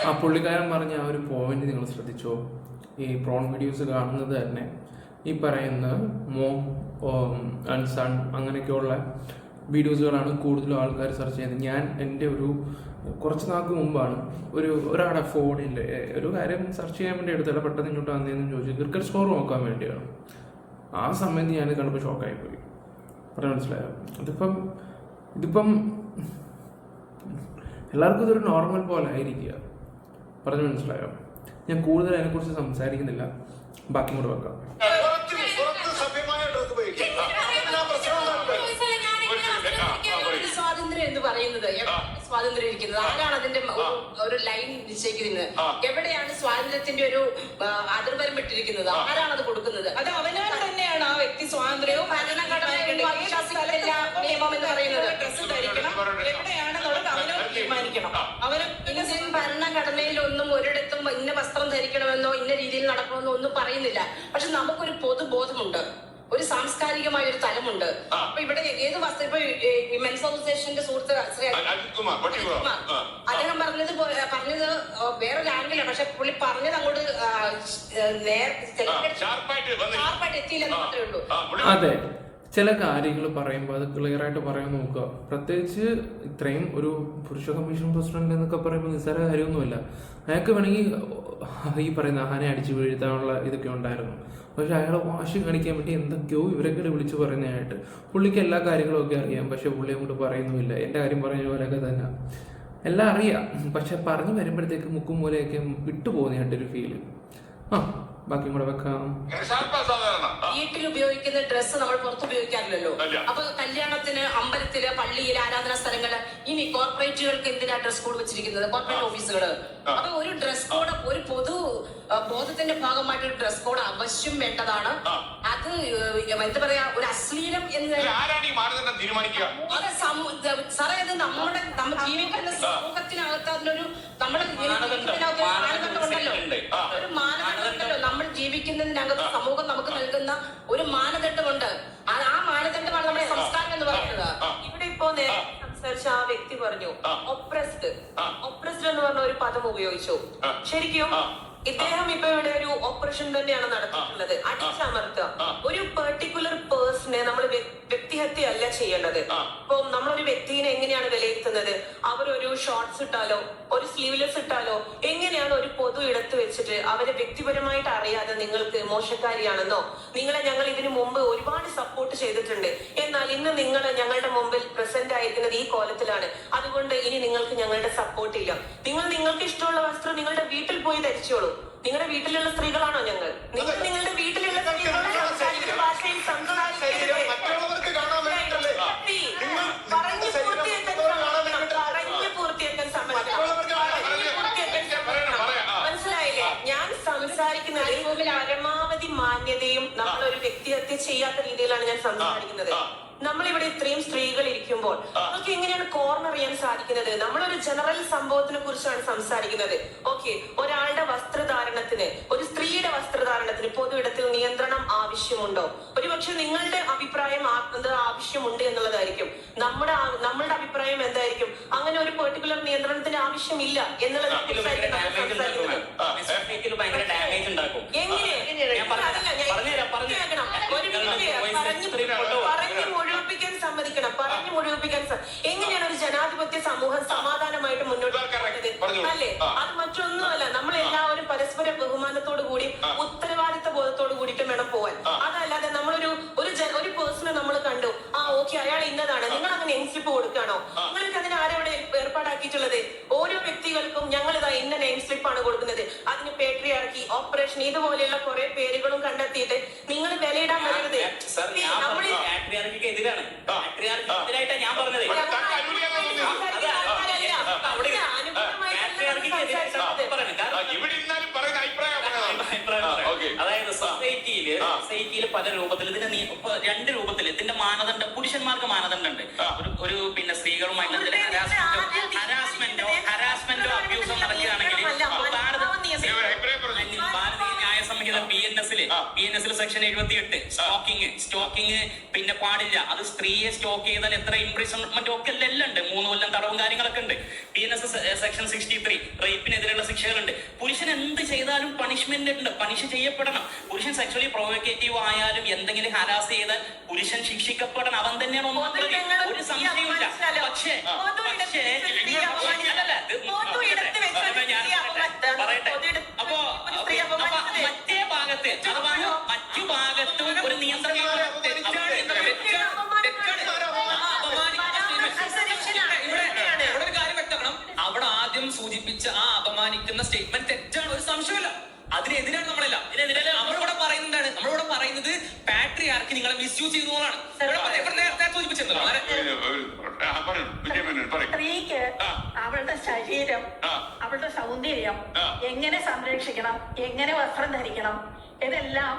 ആ പുള്ളിക്കാരൻ പറഞ്ഞ ആ ഒരു പോയിന്റ് നിങ്ങൾ ശ്രദ്ധിച്ചോ? ഈ പ്രോൺ വീഡിയോസ് കാണുന്നത് തന്നെ ഈ പറയുന്ന മോം ആൻഡ് സൺ അങ്ങനെയൊക്കെയുള്ള വീഡിയോസുകളാണ് കൂടുതലും ആൾക്കാർ സെർച്ച് ചെയ്യുന്നത്. ഞാൻ എൻ്റെ കുറച്ച് നാൾക്ക് മുമ്പാണ് ഒരാളുടെ ഫോണിൽ ഒരു കാര്യം സെർച്ച് ചെയ്യാൻ വേണ്ടി എടുത്തില്ല, പെട്ടെന്ന് ഇങ്ങോട്ട് വന്നതെന്ന് ചോദിച്ചു, ക്രിക്കറ്റ് സ്കോർ നോക്കാൻ വേണ്ടിയാണ്. ആ സമയത്ത് ഞാൻ കണ്ടപ്പോൾ ഷോക്കായിപ്പോയി. പറഞ്ഞു മനസ്സിലായോ? ഇതിപ്പം എല്ലാവർക്കും ഇതൊരു നോർമൽ പോലെ ആയിരിക്കുക. പറഞ്ഞു മനസ്സിലായോ? ഞാൻ കൂടുതൽ അതിനെക്കുറിച്ച് സംസാരിക്കുന്നില്ല, ബാക്കി കൂടെ വെക്കാം. സ്വാതന്ത്ര്യം എന്ന് പറയുന്നത് സ്വാതന്ത്ര്യം ഇരിക്കുന്നത് ആരാണ് അതിന്റെ ഒരു ലൈൻ നിശ്ചയിക്കുന്നത്? എവിടെയാണ് സ്വാതന്ത്ര്യത്തിന്റെ ഒരു അതിർവരമ്പിട്ടിരിക്കുന്നത്? ആരാണ് അത് കൊടുക്കുന്നത്? അത് അവനവൻ തന്നെയാണ്. ആ വ്യക്തി സ്വാതന്ത്ര്യവും നിയമം എന്ന് പറയുന്നത് ഡ്രസ് ധരിക്കണം എവിടെയാണെന്നുള്ളത് അവനവൻ തീരുമാനിക്കണം. അവന് ഇന്ത്യൻ ഭരണഘടനയിലൊന്നും ഒരിടത്തും ഇന്ന വസ്ത്രം ധരിക്കണമെന്നോ ഇന്ന രീതിയിൽ നടക്കണമെന്നോ ഒന്നും പറയുന്നില്ല. പക്ഷെ നമുക്കൊരു പൊതുബോധമുണ്ട്, ഒരു സാംസ്കാരികമായ ഒരു തലമുണ്ട്. അപ്പൊ ഇവിടെ ഏത് വസ്ത്രം, ഇപ്പൊ മെൻസ് അസോസിയേഷന്റെ സുഹൃത്ത് അദ്ദേഹം പറഞ്ഞത് വേറൊരു ആംഗിലാണ്, പക്ഷെ പുള്ളി പറഞ്ഞത് അങ്ങോട്ട് ഷാർപ്പായിട്ട് എത്തിയില്ലെന്ന് മാത്രമേ ഉള്ളൂ. അതെ, ചില കാര്യങ്ങൾ പറയുമ്പോൾ അത് ക്ലിയർ ആയിട്ട് പറയാൻ നോക്കുക. പ്രത്യേകിച്ച് ഇത്രയും ഒരു പുരുഷ കമ്മീഷൻ പ്രസിഡന്റ് എന്നൊക്കെ പറയുമ്പോൾ നിസ്സാര കാര്യമൊന്നുമില്ല. അയാൾക്ക് വേണമെങ്കിൽ ഈ പറയുന്ന ആഹാനെ അടിച്ചു വീഴ്ത്താനുള്ള ഇതൊക്കെ ഉണ്ടായിരുന്നു. പക്ഷെ അയാളെ വാശി കാണിക്കാൻ വേണ്ടി എന്തൊക്കെയോ ഇവരൊക്കെ വിളിച്ചു പറയുന്നതായിട്ട് പുള്ളിക്ക് എല്ലാ കാര്യങ്ങളും ഒക്കെ അറിയാം, പക്ഷെ പുള്ളി അങ്ങോട്ട് പറയുന്നുമില്ല. എൻ്റെ കാര്യം പറഞ്ഞ പോലെയൊക്കെ തന്നെ എല്ലാം അറിയാം, പക്ഷെ പറഞ്ഞു വരുമ്പോഴത്തേക്ക് മുക്കും മൂലയൊക്കെ വിട്ടുപോകുന്നതായിട്ടൊരു ഫീല്. ബാക്കിയും കൂടെ വെക്കാം. വീട്ടിൽ ഉപയോഗിക്കുന്ന ഡ്രസ്സ് നമ്മൾ പുറത്ത് ഉപയോഗിക്കാറില്ലല്ലോ. അപ്പൊ കല്യാണത്തിന്, അമ്പലത്തില്, പള്ളിയില്, ആരാധനാ സ്ഥലങ്ങള്, ഇനി കോർപ്പറേറ്റുകൾക്ക് എന്തിനാ ഡ്രസ് കോഡ് വെച്ചിരിക്കുന്നത്? കോർപ്പറേറ്റ് ഓഫീസുകള്. അപ്പൊ ഒരു ഡ്രസ് കോഡ്, ഒരു പൊതു ബോധത്തിന്റെ ഭാഗമായിട്ട് ഒരു ഡ്രസ് കോഡ് അവശ്യം വേണ്ടതാണ്. അത് എന്താ പറയാ, ഒരു അശ്ലീലം എന്ന് സാറേ, അത് നമ്മൾ ജീവിക്കുന്ന സമൂഹത്തിനകത്ത് അതിലൊരു നമ്മുടെ മാനദണ്ഡമുണ്ടല്ലോ, ഒരു മാനദണ്ഡമുണ്ടല്ലോ. നമ്മൾ ജീവിക്കുന്നതിനകത്ത് സമൂഹം നമുക്ക് നൽകുന്ന ഒരു മാനദണ്ഡമുണ്ട്. ആ മാനദണ്ഡമാണ് നമ്മുടെ സംസ്കാരം എന്ന് പറയുന്നത്. ഇവിടെ ഇപ്പോ നേരത്തെ സംസാരിച്ച ആ വ്യക്തി പറഞ്ഞു ഒപ്രസ്ഡ് എന്ന് പറഞ്ഞ ഒരു പദം ഉപയോഗിച്ചു. ശരിക്കും ഇദ്ദേഹം ഇപ്പൊ ഇവിടെ ഒരു ഓപ്പറേഷൻ തന്നെയാണ് നടത്തിയിട്ടുള്ളത്, അടിച്ചമർത്തുക. ഒരു പെർട്ടിക്കുലർ പേഴ്സണെ നമ്മൾ വ്യക്തിഹത്യ അല്ല ചെയ്യേണ്ടത്. ഇപ്പൊ നമ്മളൊരു വ്യക്തിനെ എങ്ങനെയാണ് വിലയിരുത്തുന്നത്? അവരൊരു ഷോർട്ട്സ് ഇട്ടാലോ ഒരു സ്ലീവ്ലെസ് ഇട്ടാലോ എങ്ങനെയാണ് ഒരു പൊതു ഇടത്ത് വെച്ചിട്ട് അവരെ വ്യക്തിപരമായിട്ട് അറിയാതെ നിങ്ങൾക്ക് മോശക്കാരിയാണെന്നോ, നിങ്ങളെ ഞങ്ങൾ ഇതിനു മുമ്പ് ഒരുപാട് സപ്പോർട്ട് ചെയ്തിട്ടുണ്ട്, എന്നാൽ ഇന്ന് നിങ്ങൾ ഞങ്ങളുടെ മുമ്പിൽ പ്രസന്റ് ആയിരിക്കുന്നത് ഈ കോലത്തിലാണ്, അതുകൊണ്ട് ഇനി നിങ്ങൾക്ക് ഞങ്ങളുടെ സപ്പോർട്ട് ഇല്ല. നിങ്ങൾക്ക് ഇഷ്ടമുള്ള വസ്ത്രം നിങ്ങളുടെ വീട്ടിൽ പോയി ധരിച്ചോളൂ. നിങ്ങളുടെ വീട്ടിലുള്ള സ്ത്രീകളാണോ ഞങ്ങൾ? നിങ്ങൾ നിങ്ങളുടെ വീട്ടിലുള്ള സ്ത്രീകളുടെ സംസാരിക്കുന്ന ഭാഷയിൽ മനസ്സിലായില്ലേ? ഞാൻ സംസാരിക്കുന്നത് പരമാവധി മാന്യതയും നമ്മളൊരു വ്യക്തിഹത്യ ചെയ്യാത്ത രീതിയിലാണ് ഞാൻ സംസാരിക്കുന്നത്. നമ്മളിവിടെ ഇത്രയും സ്ത്രീകൾ ഇരിക്കുമ്പോൾ നമുക്ക് എങ്ങനെയാണ് കോർണർ ചെയ്യാൻ സാധിക്കുന്നത്? നമ്മളൊരു ജനറൽ സംഭവത്തിനെ കുറിച്ചാണ് സംസാരിക്കുന്നത്. ഓക്കെ, ഒരാളുടെ വസ്ത്രധാരണത്തിന്, ഒരു സ്ത്രീയുടെ വസ്ത്രധാരണത്തിന് പൊതു ഇടത്തിൽ നിയന്ത്രണം ആവശ്യം ആവശ്യമുണ്ടോ? ഒരുപക്ഷെ നിങ്ങളുടെ അഭിപ്രായം ആവശ്യമുണ്ട് എന്നുള്ളതായിരിക്കും. നമ്മളുടെ അഭിപ്രായം എന്തായിരിക്കും? അങ്ങനെ ഒരു പെർട്ടിക്കുലർ നിയന്ത്രണത്തിന് ആവശ്യമില്ല എന്നുള്ളത് പറഞ്ഞു മുഴുവിപ്പിക്കാൻ സമ്മതിക്കണം. എങ്ങനെയാണ് ഒരു ജനാധിപത്യ സമൂഹം സമാധാനമായിട്ട് മുന്നോട്ട് അല്ലേ? അത് മറ്റൊന്നുമല്ല, നമ്മൾ എല്ലാവരും പരസ്പര ബഹുമാനത്തോടു കൂടി ഉത്തരവാദിത്ത ബോധത്തോടു കൂടിയിട്ട് വേണം പോവാൻ. അതല്ലാതെ നമ്മളൊരു പേഴ്സണെ നമ്മൾ കണ്ടു, ഓക്കെ അയാൾ ഇന്നതാണ്, നിങ്ങൾ അങ്ങനെ നെയിം സ്ലിപ്പ് കൊടുക്കുകയാണോ? നിങ്ങൾക്ക് അതിന് ആരെവിടെ ഏർപ്പാടാക്കിയിട്ടുള്ളത്? ഓരോ വ്യക്തികൾക്കും ഞങ്ങൾ ഇതാ ഇന്ന നെയിം സ്ലിപ്പ് ആണ് കൊടുക്കുന്നത്. അതിന് പേട്രിയാർക്കി, ഓപ്പറേഷൻ ഇതുപോലെയുള്ള കുറെ പേരുകളും കണ്ടെത്തിയിട്ട് നിങ്ങൾ വിലയിടാൻ വരരുത്. അതായത് സൊസൈറ്റിയില് പല രൂപത്തിൽ ഇതിന് രണ്ട് രൂപത്തിൽ ഇതിന്റെ മാനദണ്ഡം, പുരുഷന്മാർക്ക് മാനദണ്ഡമുണ്ട്. ഒരു പിന്നെ സ്ത്രീകളുമായിട്ട് ഹരാസ്മെന്റോ അബ്യൂസോ നടക്കുകയാണെങ്കിൽ PNS സെക്ഷൻ 78 സ്റ്റോക്കിംഗ് പിന്നെ പാടില്ല. അത് സ്ത്രീയെ സ്റ്റോക്ക് ചെയ്താൽ എത്ര ഇംപ്രിസൺമെന്റ് ഒക്കെ എല്ലാം ഉണ്ട്. 3 കൊല്ലം തടവും കാര്യങ്ങളൊക്കെ ഉണ്ട്. PNS section 63 റേപ്പിനെതിരെയുള്ള ശിക്ഷകളുണ്ട്. പുരുഷൻ എന്ത് ചെയ്താലും പണിഷ്മെന്റ് ഉണ്ട്, പണിഷ് ചെയ്യപ്പെടണം. പുരുഷൻ സെക്ച്വലി പ്രൊവോക്കേറ്റീവ് ആയാലും എന്തെങ്കിലും ഹരാസ് ചെയ്താൽ പുരുഷൻ ശിക്ഷിക്കപ്പെടണം. അവൻ തന്നെയാണ് ഒരു സംശയമില്ല. പക്ഷേ അപ്പോ മറ്റേ ഭാഗത്ത് അഥവാ മറ്റു ഭാഗത്തും ഒരു നിയന്ത്രണം അവിടെ ആദ്യം സൂചിപ്പിച്ച ആ അപമാനിക്കുന്ന സ്റ്റേറ്റ്മെന്റ് തെറ്റാണ്, ഒരു സംശയമില്ല. അതിനെതിരാണ് നമ്മളെല്ലാം. നമ്മളിവിടെ പറയുന്നതാണ്, നമ്മളിവിടെ പറയുന്നത് പാട്രിയാർക്കി നിങ്ങളെ മിസ്യൂസ് ചെയ്യുന്നതാണ്. സ്ത്രീക്ക് അവളുടെ ശരീരം, അവളുടെ സൗന്ദര്യം എങ്ങനെ സംരക്ഷിക്കണം, എങ്ങനെ വസ്ത്രം ധരിക്കണം, ഇതെല്ലാം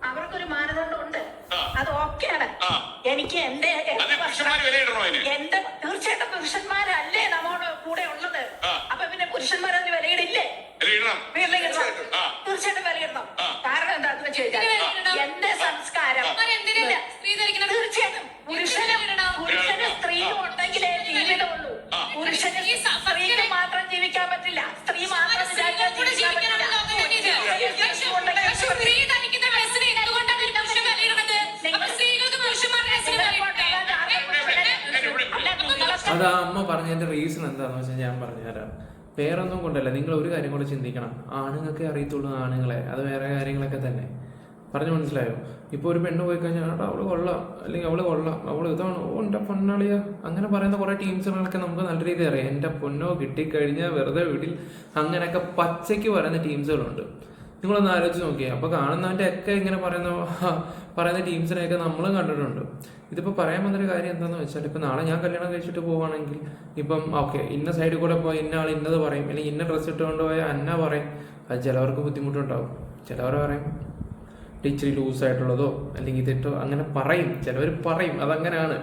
അവർക്കൊരു മാനദണ്ഡമുണ്ട്. അത് ഓക്കെയാണ്. എനിക്ക് എന്റെ തീർച്ചയായിട്ടും പുരുഷന്മാരല്ലേ നമ്മോട് കൂടെ ഉള്ളത്. അപ്പൊ പിന്നെ പുരുഷന്മാരതിന് വിലയിടില്ലേ? തീർച്ചയായിട്ടും വിലയിടണം. കാരണം എന്താന്ന് വെച്ച് കഴിഞ്ഞാൽ എന്റെ സംസ്കാരം തീർച്ചയായിട്ടും പുരുഷന് സ്ത്രീയും ഉണ്ടെങ്കിലേ ജീവിതമുള്ളൂ. പുരുഷന് സ്ത്രീക്ക് മാത്രം ജീവിക്കാൻ പറ്റില്ല, സ്ത്രീ മാത്രം ജീവിക്കാൻ പറ്റില്ല. അത് ആ അമ്മ പറഞ്ഞതിന്റെ റീസൺ എന്താണെന്ന് വെച്ചാൽ ഞാൻ പറഞ്ഞുതരാം. വേറൊന്നും കൊണ്ടല്ല, നിങ്ങൾ ഒരു കാര്യം കൂടെ ചിന്തിക്കണം. ആണുങ്ങൾക്ക് അറിയത്തുള്ളൂ ആണുങ്ങളെ, അത് വേറെ കാര്യങ്ങളൊക്കെ തന്നെ. പറഞ്ഞു മനസ്സിലായോ? ഇപ്പോൾ ഒരു പെണ്ണ് പോയി കഴിഞ്ഞാൽ അവള് കൊള്ളാം, അല്ലെങ്കിൽ അവള് കൊള്ളാം, അവള് ഇതാണ്, ഓ എൻ്റെ പൊന്നാളിയ, അങ്ങനെ പറയുന്ന കുറെ ടീംസുകളൊക്കെ നമുക്ക് നല്ല രീതിയിൽ അറിയാം. എൻ്റെ പൊന്നോ കിട്ടിക്കഴിഞ്ഞാൽ വെറുതെ വീട്ടിൽ, അങ്ങനെയൊക്കെ പച്ചയ്ക്ക് പറയുന്ന ടീംസുകളുണ്ട്. നിങ്ങളൊന്ന് ആലോചിച്ച് നോക്കിയേ. അപ്പോൾ കാണുന്നവൻ്റെ ഒക്കെ ഇങ്ങനെ പറയുന്ന ടീംസിനെയൊക്കെ നമ്മളും കണ്ടിട്ടുണ്ട്. ഇതിപ്പോൾ പറയാൻ വന്നൊരു കാര്യം എന്താണെന്ന് വെച്ചാൽ, ഇപ്പം നാളെ ഞാൻ കല്യാണം കഴിച്ചിട്ട് പോവുകയാണെങ്കിൽ ഇപ്പം ഓക്കെ ഇന്ന സൈഡിൽ കൂടെ പോയി ഇന്ന ആൾ ഇന്നത് പറയും, അല്ലെങ്കിൽ ഇന്ന ഡ്രസ്സ് ഇട്ടുകൊണ്ട് പോയാൽ അന്ന പറയും. അത് ചിലവർക്ക് ബുദ്ധിമുട്ടുണ്ടാവും. ചിലവർ പറയും ഇച്ചിരി ലൂസായിട്ടുള്ളതോ അല്ലെങ്കിൽ തെറ്റോ അങ്ങനെ പറയും. ചിലവർ പറയും, അതങ്ങനെയാണ്.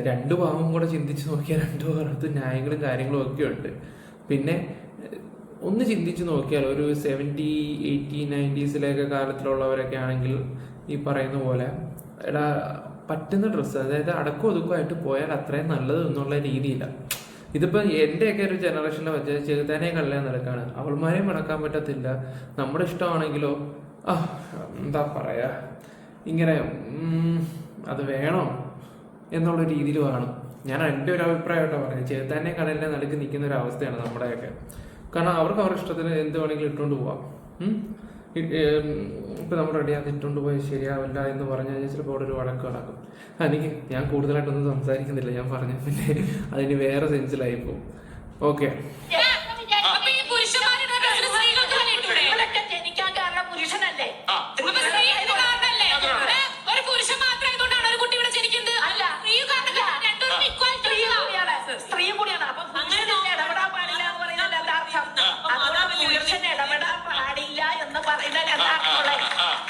രണ്ടു ഭാഗവും കൂടെ ചിന്തിച്ച് നോക്കിയാൽ രണ്ടു ഭാഗത്ത് ന്യായങ്ങളും കാര്യങ്ങളും ഒക്കെ ഉണ്ട്. പിന്നെ ഒന്ന് ചിന്തിച്ച് നോക്കിയാൽ ഒരു 70, 80, 90s കാലത്തിലുള്ളവരൊക്കെ ആണെങ്കിൽ ഈ പറയുന്ന പോലെ എടാ പറ്റുന്ന ഡ്രസ്സ്, അതായത് അടക്കം ഒതുക്കമായിട്ട് പോയാൽ അത്രയും നല്ലത് എന്നുള്ള രീതിയിലാണ്. ഇതിപ്പോൾ എൻ്റെയൊക്കെ ഒരു ജനറേഷനിൽ വെച്ച് ചെറുതാനെ കല്യാണം നടക്കാണ്, അവൾമാരെയും മടക്കാൻ പറ്റത്തില്ല. നമ്മുടെ ഇഷ്ടമാണെങ്കിലോ എന്താ പറയാ, ഇങ്ങനെ അത് വേണോ എന്നുള്ള രീതിയിൽ വേണം. ഞാൻ എൻ്റെ ഒരു അഭിപ്രായമായിട്ടാണ് പറഞ്ഞത്. ചെറുതാനെ കടലിനെ നടുക്ക് നിൽക്കുന്ന ഒരു അവസ്ഥയാണ് നമ്മുടെയൊക്കെ. കാരണം അവർക്ക് അവരുടെ ഇഷ്ടത്തിന് എന്ത് വേണമെങ്കിലും ഇട്ടുകൊണ്ട് പോവാം. ഇപ്പം നമ്മൾ റെഡിയാക്കി ഇട്ടുകൊണ്ട് പോയാൽ ശരിയാവില്ല എന്ന് പറഞ്ഞു കഴിഞ്ഞാൽ ചിലപ്പോൾ അവിടെ ഒരു വഴക്ക് നടക്കും. എനിക്ക് ഞാൻ കൂടുതലായിട്ടൊന്നും സംസാരിക്കുന്നില്ല, ഞാൻ പറഞ്ഞു പിന്നെ അതിന് വേറെ സെൻസിലായി പോകും. ഓക്കെ, ജനിക്കാൻ കാരണം പുരുഷനല്ലേ? സ്ത്രീയും കൂടിയാണ്. അപ്പൊ ഇടപെടാൻ പാടില്ല എന്ന് പറയുന്നത് യഥാർത്ഥം. അതുകൊണ്ട് പുരുഷൻ ഇടപെടാൻ പാടില്ല എന്ന് പറയുന്നത് യഥാർത്ഥമുള്ള.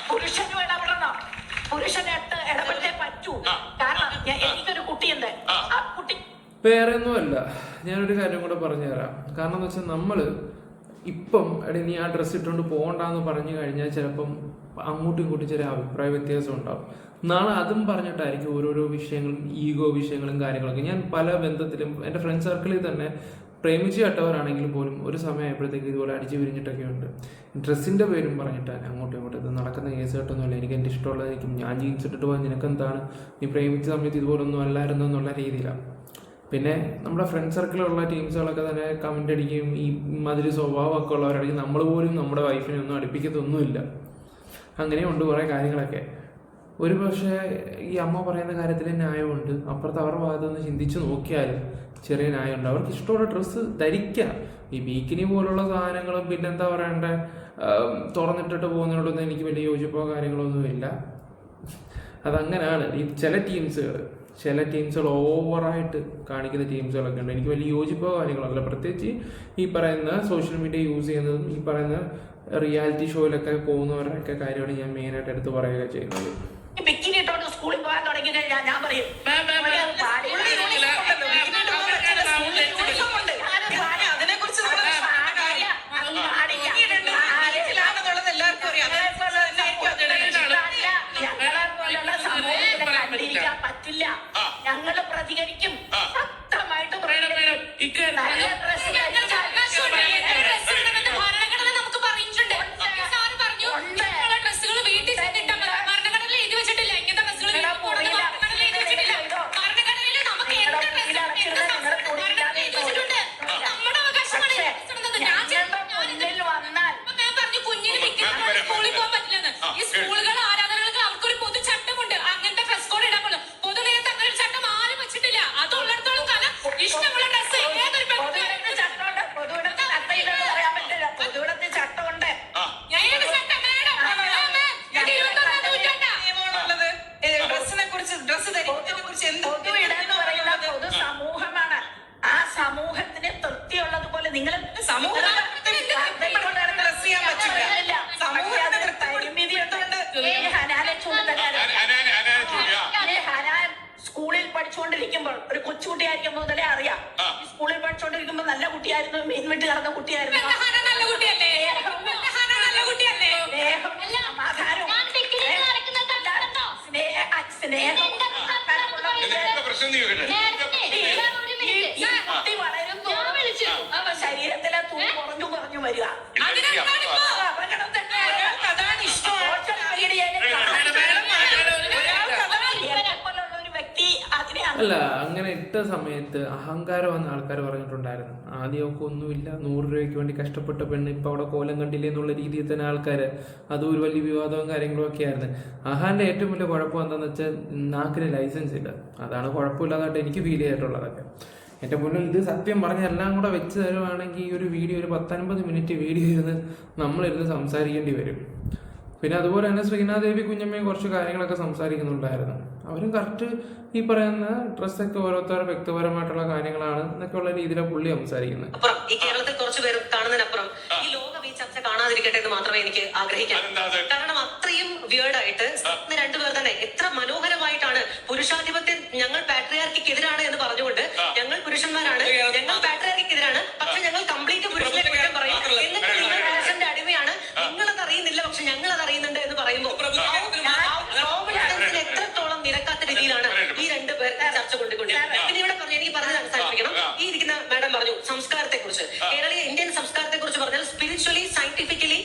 പുരുഷനും ഇടപെടണം, പുരുഷൻ ഇടപെട്ടേ പറ്റൂ. കാരണം എനിക്കൊരു കുട്ടിയുണ്ട്, ആ കുട്ടി വേറെ ഒന്നുമല്ല. ഞാനൊരു കാര്യം കൂടെ പറഞ്ഞു തരാം. കാരണം എന്ന് വെച്ചാൽ നമ്മൾ ഇപ്പം എടേ നീ ആ ഡ്രസ്സ് ഇട്ടുകൊണ്ട് പോകണ്ടെന്ന് പറഞ്ഞു കഴിഞ്ഞാൽ ചിലപ്പം അങ്ങോട്ടും ഇങ്ങോട്ടും ചെറിയ അഭിപ്രായ വ്യത്യാസം ഉണ്ടാവും. നാളെ അതും പറഞ്ഞിട്ടായിരിക്കും ഓരോരോ വിഷയങ്ങളും ഈഗോ വിഷയങ്ങളും കാര്യങ്ങളൊക്കെ. ഞാൻ പല ബന്ധത്തിലും എൻ്റെ ഫ്രണ്ട് സർക്കിളിൽ തന്നെ പ്രേമിച്ച് കേട്ടവരാണെങ്കിൽ പോലും ഒരു സമയമായപ്പോഴത്തേക്ക് ഇതുപോലെ അടിച്ചു വിരിഞ്ഞിട്ടൊക്കെ ഉണ്ട്. ഡ്രസ്സിൻ്റെ പേരും പറഞ്ഞിട്ടാണ് അങ്ങോട്ടും ഇങ്ങോട്ടും. ഇത് നടക്കുന്ന കേസ് കേട്ടൊന്നുമില്ല, എനിക്ക് എൻ്റെ ഇഷ്ടമുള്ളതായിരിക്കും, ഞാൻ ജീൻസ് ഇട്ടിട്ട് പോകാൻ നിനക്കെന്താണ്, നീ പ്രേമിച്ച സമയത്ത് ഇതുപോലൊന്നും അല്ലായിരുന്നു എന്നുള്ള രീതിയിലാണ്. പിന്നെ നമ്മുടെ ഫ്രണ്ട് സർക്കിളിലുള്ള ടീംസുകളൊക്കെ തന്നെ കമൻ്റ് അടിക്കുകയും ഈ മാതിരി സ്വഭാവമൊക്കെ ഉള്ളവരാണെങ്കിൽ നമ്മൾ പോലും നമ്മുടെ വൈഫിനെ ഒന്നും അടുപ്പിക്കത്തൊന്നുമില്ല. അങ്ങനെയുണ്ട് കുറേ കാര്യങ്ങളൊക്കെ. ഒരു പക്ഷേ ഈ അമ്മ പറയുന്ന കാര്യത്തിൽ ന്യായമുണ്ട്, അപ്പുറത്ത് അവരുടെ ഭാഗത്തുനിന്ന് ചിന്തിച്ച് നോക്കിയാലും ചെറിയ ന്യായമുണ്ട്. അവർക്ക് ഇഷ്ടമുള്ള ഡ്രസ്സ് ധരിക്കാം. ഈ ബീക്കിനി പോലുള്ള സാധനങ്ങളും പിന്നെന്താ പറയണ്ടേ തുറന്നിട്ടിട്ട് പോകുന്നതിനോടൊന്നും എനിക്ക് വലിയ യോജിപ്പോ കാര്യങ്ങളൊന്നുമില്ല. അതങ്ങനെയാണ്. ഈ ചില ടീംസുകൾ ഓവറായിട്ട് കാണിക്കുന്ന ടീംസുകളൊക്കെ ഉണ്ട്. എനിക്ക് വലിയ യോജിപ്പോ കാര്യങ്ങളല്ല. പ്രത്യേകിച്ച് ഈ പറയുന്ന സോഷ്യൽ മീഡിയ യൂസ് ചെയ്യുന്നതും ഈ പറയുന്ന റിയാലിറ്റി ഷോയിലൊക്കെ പോകുന്നവരുടെയൊക്കെ കാര്യമാണ് ഞാൻ മെയിനായിട്ട് എടുത്ത് പറയുക ചെയ്യുന്നത്. ബിക്കിനി ഇട്ടോണ്ട് സ്കൂളിൽ പോകാൻ തുടങ്ങി കഴിഞ്ഞാൽ ഞാൻ പറയും അതിനെക്കുറിച്ച് എല്ലാവർക്കും അറിയാം. കണ്ടിരിക്കാൻ പറ്റില്ല. ഞങ്ങള് പ്രതികരിക്കും, ശക്തമായിട്ട് പ്രതികരിക്കും. നല്ല ഡ്രസ്സ് നമുക്ക് പറഞ്ഞിട്ടുണ്ട്. സാറ് പറഞ്ഞു ഡ്രസ്സുകൾ വീട്ടിൽ ഭരണഘടനയിൽ എഴുതി വെച്ചിട്ടില്ല. ഇങ്ങനത്തെ ഡ്രസ്സുകൾ ഭരണഘടനയിൽ എഴുതി വെച്ചിട്ടില്ല. ഭരണഘടനയിൽ നമുക്ക് എഴുതിയിട്ടുണ്ട്. നമ്മുടെ അവകാശമാണ് ഞാൻ പറഞ്ഞു കുഞ്ഞിന് സ്കൂളിൽ പോകാൻ പറ്റില്ലെന്ന്. ഈ സ്കൂളുകൾ ആരാധനകൾക്ക് അവർക്കൊരു പൊതു ചട്ടമുണ്ട്. അങ്ങനത്തെ ഡ്രസ് കോഡ് ഇടാൻ പോലും പൊതുനിരത്ത് അങ്ങനെ ഒരു ചട്ടം ആരും വെച്ചിട്ടില്ല. അതുള്ളിടത്തോളം കാലം ഇഷ്ടമുള്ള ഡ്രസ് ഏതൊരു സമൂഹമാണ്. ആ സമൂഹത്തിന് തൃപ്തിയുള്ളതുപോലെ നിങ്ങൾ സ്കൂളിൽ പഠിച്ചുകൊണ്ടിരിക്കുമ്പോൾ ഒരു കൊച്ചുകുട്ടിയായിരിക്കും മുതലേ അറിയാം. സ്കൂളിൽ പഠിച്ചുകൊണ്ടിരിക്കുമ്പോൾ നല്ല കുട്ടിയായിരുന്നു, മീൻവെട്ടി നടന്ന കുട്ടിയായിരുന്നു. നല്ല കുട്ടിയല്ലേ? സ്നേഹം കുട്ടി വളരും ശരീരത്തിലെ തൂക്കം കുറഞ്ഞു വരിക. അതാണ് ഇഷ്ടം. ഒരു വ്യക്തി അതിനെ അല്ല, അങ്ങനെ ഇട്ട സമയത്ത് അഹങ്കാരം വന്ന ആൾക്കാർ പറഞ്ഞിട്ടുണ്ടായിരുന്നു. ആദ്യമൊക്കെ ഒന്നുമില്ല, 100 രൂപയ്ക്ക് വേണ്ടി കഷ്ടപ്പെട്ട പെണ്ണ് ഇപ്പൊ അവിടെ കോലം കണ്ടില്ലേ എന്നുള്ള രീതിയിൽ തന്നെ ആൾക്കാർ അതും ഒരു വലിയ വിവാദവും കാര്യങ്ങളും ഒക്കെ ആയിരുന്നു. അഹാന്റെ ഏറ്റവും വലിയ കുഴപ്പം എന്താണെന്ന് വെച്ചാൽ നാക്കിന് ലൈസൻസ് ഇല്ല. അതാണ് കുഴപ്പമില്ലാതായിട്ട് എനിക്ക് ഫീൽ ചെയ്തിട്ടുള്ളതൊക്കെ. എൻ്റെ മുന്നിൽ ഇത് സത്യം പറഞ്ഞ എല്ലാം കൂടെ വെച്ച് തരുവാണെങ്കിൽ ഈ ഒരു വീഡിയോ ഒരു 10-50 മിനിറ്റ് വീഡിയോ ഇരുന്ന് നമ്മളിരുന്ന് സംസാരിക്കേണ്ടി വരും. പിന്നെ അതുപോലെ തന്നെ ശ്രീനാദേവി കുഞ്ഞമ്മയും കുറച്ച് കാര്യങ്ങളൊക്കെ സംസാരിക്കുന്നുണ്ടായിരുന്നു. അവരും കറക്റ്റ് ഈ പറയുന്ന ഡ്രസ്സൊക്കെ ഓരോരുത്തരുടെ വ്യക്തിപരമായിട്ടുള്ള കാര്യങ്ങളാണ് എന്നൊക്കെയുള്ള രീതിയിലാണ് പുള്ളി സംസാരിക്കുന്നത്. അപ്പുറം ഈ കേരളത്തിൽ കുറച്ച് പേര് കാണുന്നതിനപ്പുറം ഈ ലോകം ഈ ചർച്ച കാണാതിരിക്കട്ടെ എന്ന് മാത്രമേ എനിക്ക് ആഗ്രഹിക്കാം. കാരണം അത്രയും വിയേർഡായിട്ട് രണ്ടുപേർ തന്നെ എത്ര മനോഹരമായിട്ടാണ് പുരുഷാധിപത്യം ഞങ്ങൾ പാട്രിയാർക്കിക്കെതിരാണ് എന്ന് പറഞ്ഞുകൊണ്ട് ഞങ്ങൾ പുരുഷന്മാരാണ്, ഞങ്ങൾ പാട്രിയാർക്കിക്കെതിരാണ്, പക്ഷെ ഞങ്ങൾ കംപ്ലീറ്റ് പുരുഷനെ കുറ്റം പറയും, എന്നിട്ട് നിങ്ങൾ പുരുഷന്റെ അടിമയാണ്, നിങ്ങളത് അറിയുന്നില്ല പക്ഷെ ഞങ്ങൾ അത് അറിയുന്നുണ്ട് എന്ന് പറയുമ്പോൾ എത്രത്തോളം നിരക്കാത്ത രീതിയിലാണ് ഈ രണ്ടുപേർ ചർച്ച കൊണ്ടുകൊണ്ടിരിക്കുന്നത്. പിന്നെ ഇവിടെ പറഞ്ഞു, എനിക്ക് പറഞ്ഞത് അവസാനിപ്പിക്കണം. ഈ ഇരിക്കുന്ന മാഡം പറഞ്ഞു സംസ്കാരത്തെ കുറിച്ച്, കേരളീയ ഇന്ത്യൻ സംസ്കാരത്തെ കുറിച്ച് പറഞ്ഞാൽ സ്പിരിച്വലി, സയന്റിഫിക്കലി,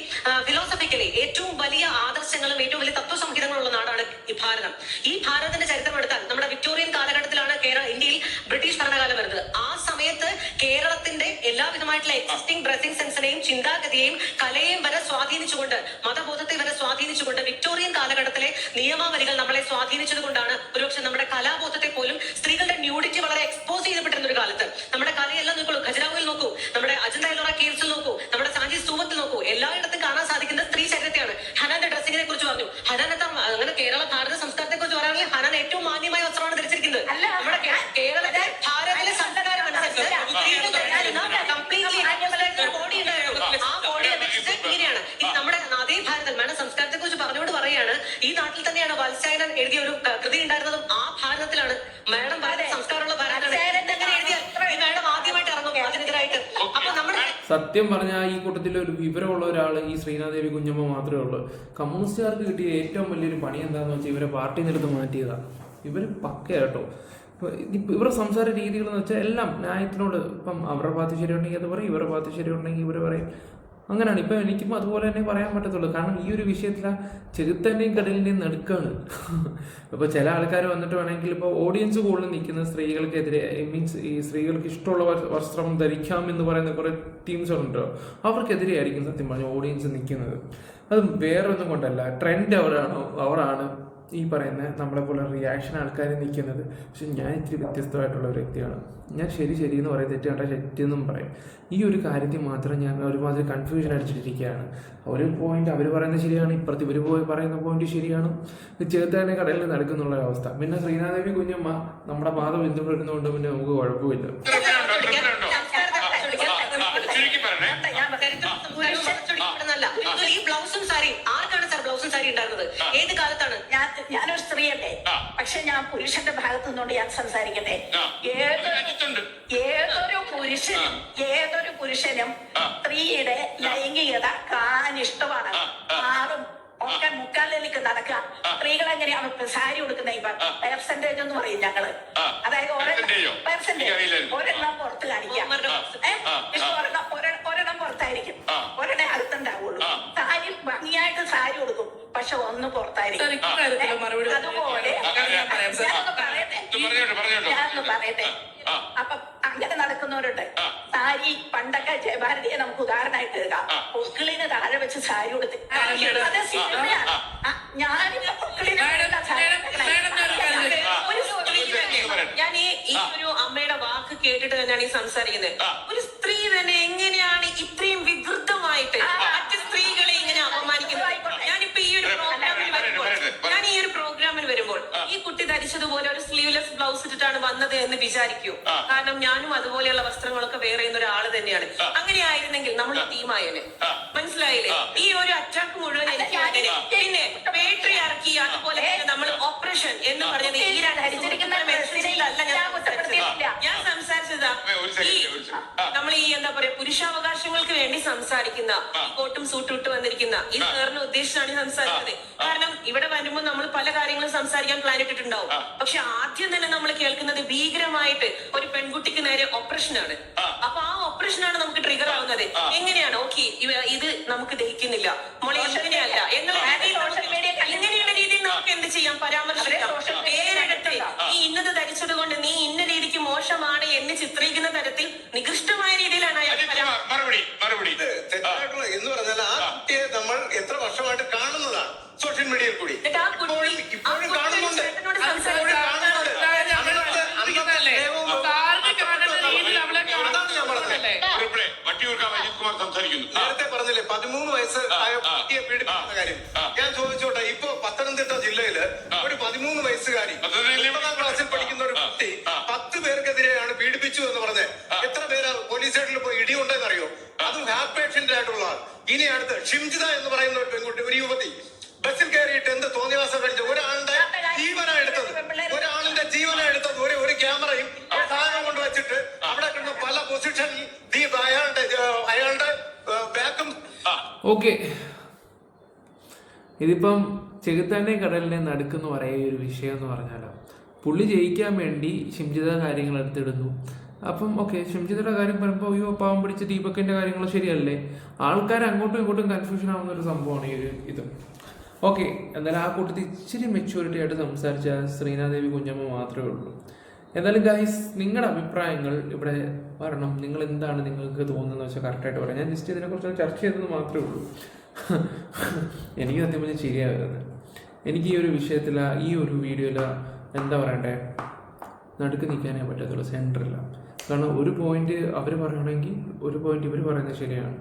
ഫിലോസഫിക്കലി ഏറ്റവും വലിയ ആദർശങ്ങളും ഏറ്റവും വലിയ തത്വസംഹിതങ്ങളുള്ള നാടാണ് ഈ ഭാരതം. ഈ ഭാരതത്തിന്റെ ചരിത്രം എടുത്താൽ നമ്മുടെ വിക്ടോറിയൻ കാലഘട്ടത്തിലാണ് ഇന്ത്യയിൽ ബ്രിട്ടീഷ് ഭരണകാലം വരുന്നത്. ആ സമയത്ത് കേരളത്തിന്റെ എല്ലാവിധമായിട്ടുള്ള എക്സിസ്റ്റിംഗ് ഡ്രസ്സിംഗ് സെൻസിനെയും ചിന്താഗതിയെയും കലയെയും വരെ സ്വാധീനിച്ചുകൊണ്ട്, മതബോധത്തെ വരെ സ്വാധീനിച്ചുകൊണ്ട് വിക്ടോറിയൻ കാലഘട്ടത്തിലെ നിയമാവലികൾ നമ്മളെ സ്വാധീനിച്ചത് കൊണ്ടാണ് ഒരുപക്ഷെ നമ്മുടെ കലാബോധത്തെ പോലും സ്ത്രീകളുടെ ന്യൂഡിറ്റി വളരെ എക്സ്പോസ് ചെയ്യപ്പെട്ടിരുന്ന ഒരു കാലത്ത് നമ്മുടെ കലയെല്ലാം നോക്കൂ, ഖജുരാഹോയിൽ നോക്കൂ, നമ്മുടെ അജന്ത എല്ലോറ കേവ്സിൽ നോക്കൂ, നമ്മുടെ സാഞ്ചി സ്തൂപത്തിൽ നോക്കൂ, എല്ലായിടത്തും കാണാൻ സാധിക്കുന്ന സ്ത്രീ ചരിത്രത്തെയാണ്. ഹനാന്റെ ഡ്രസ്സിങ്ങിനെ കുറിച്ച് പറഞ്ഞു. ഹനാൻ അങ്ങനെ കേരള ഭാരത സംസ്കാരത്തെ കുറിച്ച് പറയുകയാണെങ്കിൽ ഹനാൻ ഏറ്റവും മാന്യമായ വസ്ത്രമാണ് ധരിച്ചിരിക്കുന്നത്. നമ്മുടെ കേരളത്തിലെ ഭാരതത്തിലെ സംസ്കാരം അനുസരിച്ച് കംപ്ലീറ്റ്ലി ബോഡി ഉണ്ടായിരുന്നു. ആ ബോഡി അപേക്ഷിച്ച് ഇങ്ങനെയാണ്. ഇത് നമ്മുടെ അതേ ഭാരതം മാഡം സംസ്കാരത്തെ കുറിച്ച് പറഞ്ഞുകൊണ്ട് പറയുകയാണ്, ഈ നാട്ടിൽ തന്നെയാണ് വാത്സ്യായനൻ എഴുതിയ ഒരു കൃതി ഉണ്ടായിരുന്നതും ആ ഭാരതത്തിലാണ്. മാഡം ഭാരത സംസ്കാരമുള്ള ഭാരതമാണ്. എങ്ങനെ എഴുതിയാൽ ഈ മാഡം ആദ്യമായിട്ട് ഇറങ്ങും അതിനെതിരായിട്ട്. അപ്പൊ നമ്മുടെ സത്യം പറഞ്ഞാൽ ഈ കൂട്ടത്തിൽ ഒരു വിവരമുള്ള ഒരാൾ ഈ ശ്രീനാദേവി കുഞ്ഞമ്മ മാത്രമേ ഉള്ളൂ. കമ്മ്യൂണിസ്റ്റുകാർക്ക് കിട്ടിയ ഏറ്റവും വലിയൊരു പണി എന്താണെന്ന് വെച്ചാൽ ഇവരെ പാർട്ടിയിൽ നിന്ന് എടുത്ത് മാറ്റിയതാണ്. ഇവർ പക്കയാട്ടോ. ഇവരുടെ സംസാര രീതികളെന്ന് വെച്ചാൽ എല്ലാം ന്യായത്തിനോട്. ഇപ്പം അവരുടെ ഭാഗത്ത് ശരിയുണ്ടെങ്കിൽ അത് പറയും, ഇവരുടെ ഭാഗത്ത് ശരിയുണ്ടെങ്കിൽ ഇവർ പറയും. അങ്ങനെയാണ്. ഇപ്പം എനിക്കും അതുപോലെ തന്നെ പറയാൻ പറ്റത്തുള്ളൂ. കാരണം ഈ ഒരു വിഷയത്തിൽ ആ ചെകുത്തൻ്റെയും കടലിൻ്റെയും നടുക്കാണ്. ഇപ്പോൾ ചില ആൾക്കാർ വന്നിട്ട് വേണമെങ്കിൽ ഇപ്പോൾ ഓഡിയൻസ് കൂടുതൽ നിൽക്കുന്ന സ്ത്രീകൾക്കെതിരെ, മീൻസ് ഈ സ്ത്രീകൾക്ക് ഇഷ്ടമുള്ള വസ്ത്രം ധരിക്കാം എന്ന് പറയുന്ന കുറേ ടീംസ് ഉണ്ടോ, അവർക്കെതിരെ ആയിരിക്കും സത്യം പറഞ്ഞ ഓഡിയൻസ് നിൽക്കുന്നത്. അത് വേറെ ഒന്നും കൊണ്ടല്ല, ട്രെൻഡ് അവരാണ് ഈ പറയുന്ന നമ്മളെ പോലെ റിയാക്ഷൻ ആൾക്കാർ നിൽക്കുന്നത്. പക്ഷെ ഞാൻ ഇത്തിരി വ്യത്യസ്തമായിട്ടുള്ള ഒരു വ്യക്തിയാണ്. ഞാൻ ശരി എന്ന് പറയും, തെറ്റ് കണ്ടാൽ തെറ്റെന്നും പറയും. ഈ ഒരു കാര്യത്തിൽ മാത്രം ഞാൻ ഒരുമാതിരി കൺഫ്യൂഷൻ അടിച്ചിട്ടിരിക്കുകയാണ്. ഒരു പോയിന്റ് അവർ പറയുന്നത് ശരിയാണ്, ഇപ്പുറത്ത് ഇവർ പറയുന്ന പോയിന്റ് ശരിയാണ്. ചെറുതാനെ കടലിൽ നടക്കുന്നുള്ള അവസ്ഥ. പിന്നെ ശ്രീനാദേവി കുഞ്ഞമ്മ നമ്മുടെ പാത പിന്തുടരുന്നതുകൊണ്ട് പിന്നെ നമുക്ക് കുഴപ്പമില്ല. ഈ ബ്ലൗസും സാരിയും ആർക്കാണ് സാർ ബ്ലൗസും സാരി ഉണ്ടായിരുന്നത്? ഏത് കാലത്താണ്? ഞാനൊരു സ്ത്രീയല്ലേ, പക്ഷെ ഞാൻ പുരുഷന്റെ ഭാഗത്തു നിന്നുകൊണ്ട് ഞാൻ സംസാരിക്കട്ടെ. ഏതൊരു പുരുഷനും സ്ത്രീയുടെ ലൈംഗികത കാണാൻ ഇഷ്ടമാണ്. ആറും ഒക്കെ മുക്കാലിലേക്ക് നടക്കുക. സ്ത്രീകൾ എങ്ങനെയാണ് സാരി കൊടുക്കുന്നത്? ഇപ്പൊ പെർസെന്റേജ് എന്ന് പറയും ഞങ്ങള്. അതായത് ഒരെണ്ണം പുറത്ത് കാണിക്കാം, ഒരെണ്ണം പുറത്തായിരിക്കും, ഒരെണ്ണം അടുത്തുണ്ടാവുള്ളൂ. സാരി ഭംഗിയായിട്ട് സാരി കൊടുക്കും, പക്ഷെ ഒന്ന് പുറത്തായിരിക്കും. അതുപോലെ ഞാനൊന്ന് പറയട്ടെ. അപ്പൊ അങ്ങനെ നടക്കുന്നവരുണ്ട്. സാരി പണ്ടൊക്കെ ജയഭാരതിയെ നമുക്ക് ഉദാഹരണമായിട്ട് എടുക്കാം. പൊക്കിളിന് താഴെ വെച്ച് സാരി കൊടുത്ത് അത് സിനിമയാണ്. ഞാനിപ്പോ പൊക്കിളിന് ഞാൻ ഈ ഒരു അമ്മയുടെ വാക്ക് കേട്ടിട്ട് തന്നെയാണ് ഈ സംസാരിക്കുന്നത്. ഒരു സ്ത്രീ തന്നെ എങ്ങനെയാണ് ഇത്രയും വികൃതമായിട്ട് മറ്റ് സ്ത്രീകളെ ഇങ്ങനെ അപമാനിക്കുന്നത്? ഞാനിപ്പോ ഈ ഒരു പ്രോഗ്രാമിൽ വരുമ്പോൾ ഈ കുട്ടി ധരിച്ചതുപോലെ ഒരു സ്ലീവ്ലെസ് ബ്ലൗസ് ഇട്ടിട്ടാണ് വന്നത് എന്ന് വിചാരിക്കൂ. കാരണം ഞാനും അതുപോലെയുള്ള വസ്ത്രങ്ങളൊക്കെ വേറെ ചെയ്യുന്ന ഒരാള് തന്നെയാണ്. അങ്ങനെ ആയിരുന്നെങ്കിൽ നമ്മൾ ടീമായേനെ. മനസ്സിലായില്ലേ? ഈ ഒരു അറ്റാക്ക് മുഴുവൻ എനിക്ക് പിന്നെ പേട്രിയാർക്കി അതുപോലെ നമ്മൾ ഓപ്പറേഷൻ എന്ന് പറഞ്ഞത് ഈ ഞാൻ സംസാരിച്ചതാ. ഈ നമ്മൾ ഈ എന്താ പറയാ പുരുഷാവകാശങ്ങൾക്ക് വേണ്ടി സംസാരിക്കുന്ന കോട്ടും സൂട്ടും ഇട്ട് വന്നിരിക്കുന്ന ഈ സാറിനെ ഉദ്ദേശിച്ചാണ് സംസാരിച്ചത്. കാരണം ഇവിടെ വരുമ്പോൾ നമ്മൾ പല കാര്യങ്ങളും സംസാരിക്കാൻ പ്ലാൻ ഇട്ടിട്ടുണ്ടാവും. പക്ഷെ ആദ്യം തന്നെ നമ്മൾ കേൾക്കുന്നത് ഭീകരമായിട്ട് ഒരു പെൺകുട്ടിക്ക് നേരെ ഓപ്പറേഷനാണ്. അപ്പൊ ആ ഓപ്പറേഷനാണ് നമുക്ക് ട്രിഗർ ആവുന്നത്. എങ്ങനെയാണ്? ഓക്കെ, ഇത് നമുക്ക് ദഹിക്കുന്നില്ല മോളെ, ഇങ്ങനെയല്ല ഇങ്ങനെയുള്ള രീതിയിൽ നമുക്ക് എന്ത് ചെയ്യാം? പരാമർശിക്കാം. പേരെടുത്ത് നീ ഇന്നത് ധരിച്ചത് കൊണ്ട് നീ ഇന്ന രീതിക്ക് മോശമാണ് എന്ന് ചിത്രീകരിക്കുന്ന തരത്തിൽ നികൃഷ്ടമായ രീതിയിലാണ് അയാൾ തെറ്റായിട്ടുള്ള എന്ന് പറഞ്ഞാൽ ആ കുട്ടിയെ നമ്മൾ എത്ര വർഷമായിട്ട് കാണുന്നതാണ് സോഷ്യൽ മീഡിയയിൽ കൂടി. ഇപ്പോഴും കാണുന്നുണ്ട്. നേരത്തെ പറഞ്ഞില്ലേ 13 വയസ്സ് ആയ കുട്ടിയെ പീഡിപ്പിക്കുന്ന കാര്യം. ഞാൻ ചോദിച്ചോട്ടെ, ഇപ്പൊ പത്തനംതിട്ട ജില്ലയില് ഒരു 13 വയസ്സുകാരി 9ാം ക്ലാസ്സിൽ പഠിക്കുന്ന ഒരു കുട്ടി 10 പേർക്കെതിരെയാണ് പീഡിപ്പിച്ചു എന്ന് പറഞ്ഞ് എത്ര പേര് പോലീസ് സ്റ്റേഷനിൽ പോയി ഇടിയുണ്ടെന്നറിയോ? അതും ഹാർട്ട് പേഷ്യന്റ് ആയിട്ടുള്ള ആൾ. ഇനി അടുത്ത് ഷിംജിത എന്ന് പറയുന്ന ഒരു പെൺകുട്ടി, ഒരു യുവതി ബസ്സിൽ കയറിയിട്ട് എന്ത് തോന്നിവാസം കഴിച്ചു. ഒരാളുടെ ജീവനാ എടുത്തത് ഒരു ക്യാമറയും സാധനം കൊണ്ട് വെച്ചിട്ട് അവിടെ കിടന്ന് പല പൊസിഷനിൽ അയാളുടെ ബാക്കും. ഓക്കെ, ഇതിപ്പം ചെകുത്താനെ കടലിനെ നടുക്കെന്ന് പറയുന്ന ഒരു വിഷയം എന്ന് പറഞ്ഞാലോ, പുള്ളി ജയിക്കാൻ വേണ്ടി ഷിംജിത കാര്യങ്ങൾ എടുത്തിടുന്നു. അപ്പം ഓക്കെ, ഷിംജിതയുടെ കാര്യം പറയുമ്പോൾ അയ്യോ പാവം പിടിച്ച ദീപക്കിന്റെ കാര്യങ്ങൾ ശരിയല്ലേ? ആൾക്കാർ അങ്ങോട്ടും ഇങ്ങോട്ടും കൺഫ്യൂഷൻ ആവുന്ന ഒരു സംഭവമാണ് ഇത്. ഓക്കെ, എന്തായാലും ആ കൂട്ടത്തിൽ ഇച്ചിരി മെച്യൂരിറ്റി ആയിട്ട് സംസാരിച്ച ശ്രീനാദേവി കുഞ്ഞമ്മ മാത്രമേ ഉള്ളൂ. എന്തായാലും ഗൈസ്, നിങ്ങളുടെ അഭിപ്രായങ്ങൾ ഇവിടെ പറയണം. നിങ്ങൾ എന്താണ് നിങ്ങൾക്ക് തോന്നുന്നത് വെച്ചാൽ കറക്റ്റായിട്ട് പറയാം. ഞാൻ ജസ്റ്റ് ഇതിനെക്കുറിച്ച് ചർച്ച ചെയ്തത് മാത്രമേ ഉള്ളൂ. എനിക്ക് സത്യം പറഞ്ഞാൽ ശരിയായി വരുന്നത്. എനിക്ക് ഈ ഒരു വിഷയത്തിൽ ഈ ഒരു വീഡിയോയിൽ എന്താ പറയണ്ടേ, നടുക്ക് നിൽക്കാനേ പറ്റത്തുള്ളൂ, സെൻറ്ററില്ല. കാരണം ഒരു പോയിന്റ് അവർ പറയുകയാണെങ്കിൽ ഒരു പോയിന്റ് ഇവർ പറയുന്നത് ശരിയാണ്.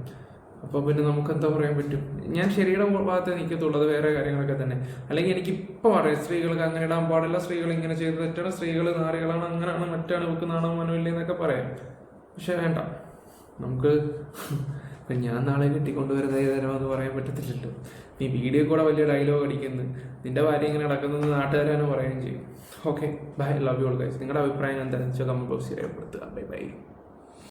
അപ്പോൾ പിന്നെ നമുക്ക് എന്താ പറയാൻ പറ്റും? ഞാൻ ശരിയുടെ ഭാഗത്ത് നിൽക്കത്തുള്ളൂ, അത് വേറെ കാര്യങ്ങളൊക്കെ തന്നെ. അല്ലെങ്കിൽ എനിക്കിപ്പോൾ പറയാം സ്ത്രീകൾക്ക് അങ്ങനെ ഇടാൻ പാടില്ല, സ്ത്രീകൾ ഇങ്ങനെ ചെയ്ത് തെറ്റാണ്, സ്ത്രീകൾ നാറികളാണ്, അങ്ങനെയാണ്, മറ്റാണ്, ഇവർക്ക് നാണോ മനമില്ല എന്നൊക്കെ പറയാം. പക്ഷെ വേണ്ട, നമുക്ക് ഇപ്പം ഞാൻ നാളെ കെട്ടിക്കൊണ്ടുവരുന്ന ഏതരമെന്ന് പറയാൻ പറ്റത്തില്ലല്ലോ. നീ വീഡിയോ കൂടെ വലിയ ഡയലോഗ് അടിക്കുന്നു, നിന്റെ ഭാര്യ ഇങ്ങനെ നടക്കുന്നത് നാട്ടുകാരാണ് പറയുകയും ചെയ്യും. Okay, bye, love you all guys. നിങ്ങളുടെ അഭിപ്രായം എന്താണെന്ന് വെച്ചാൽ കമന്റ് ബോക്സിൽ രേഖപ്പെടുത്തുക. Bye by.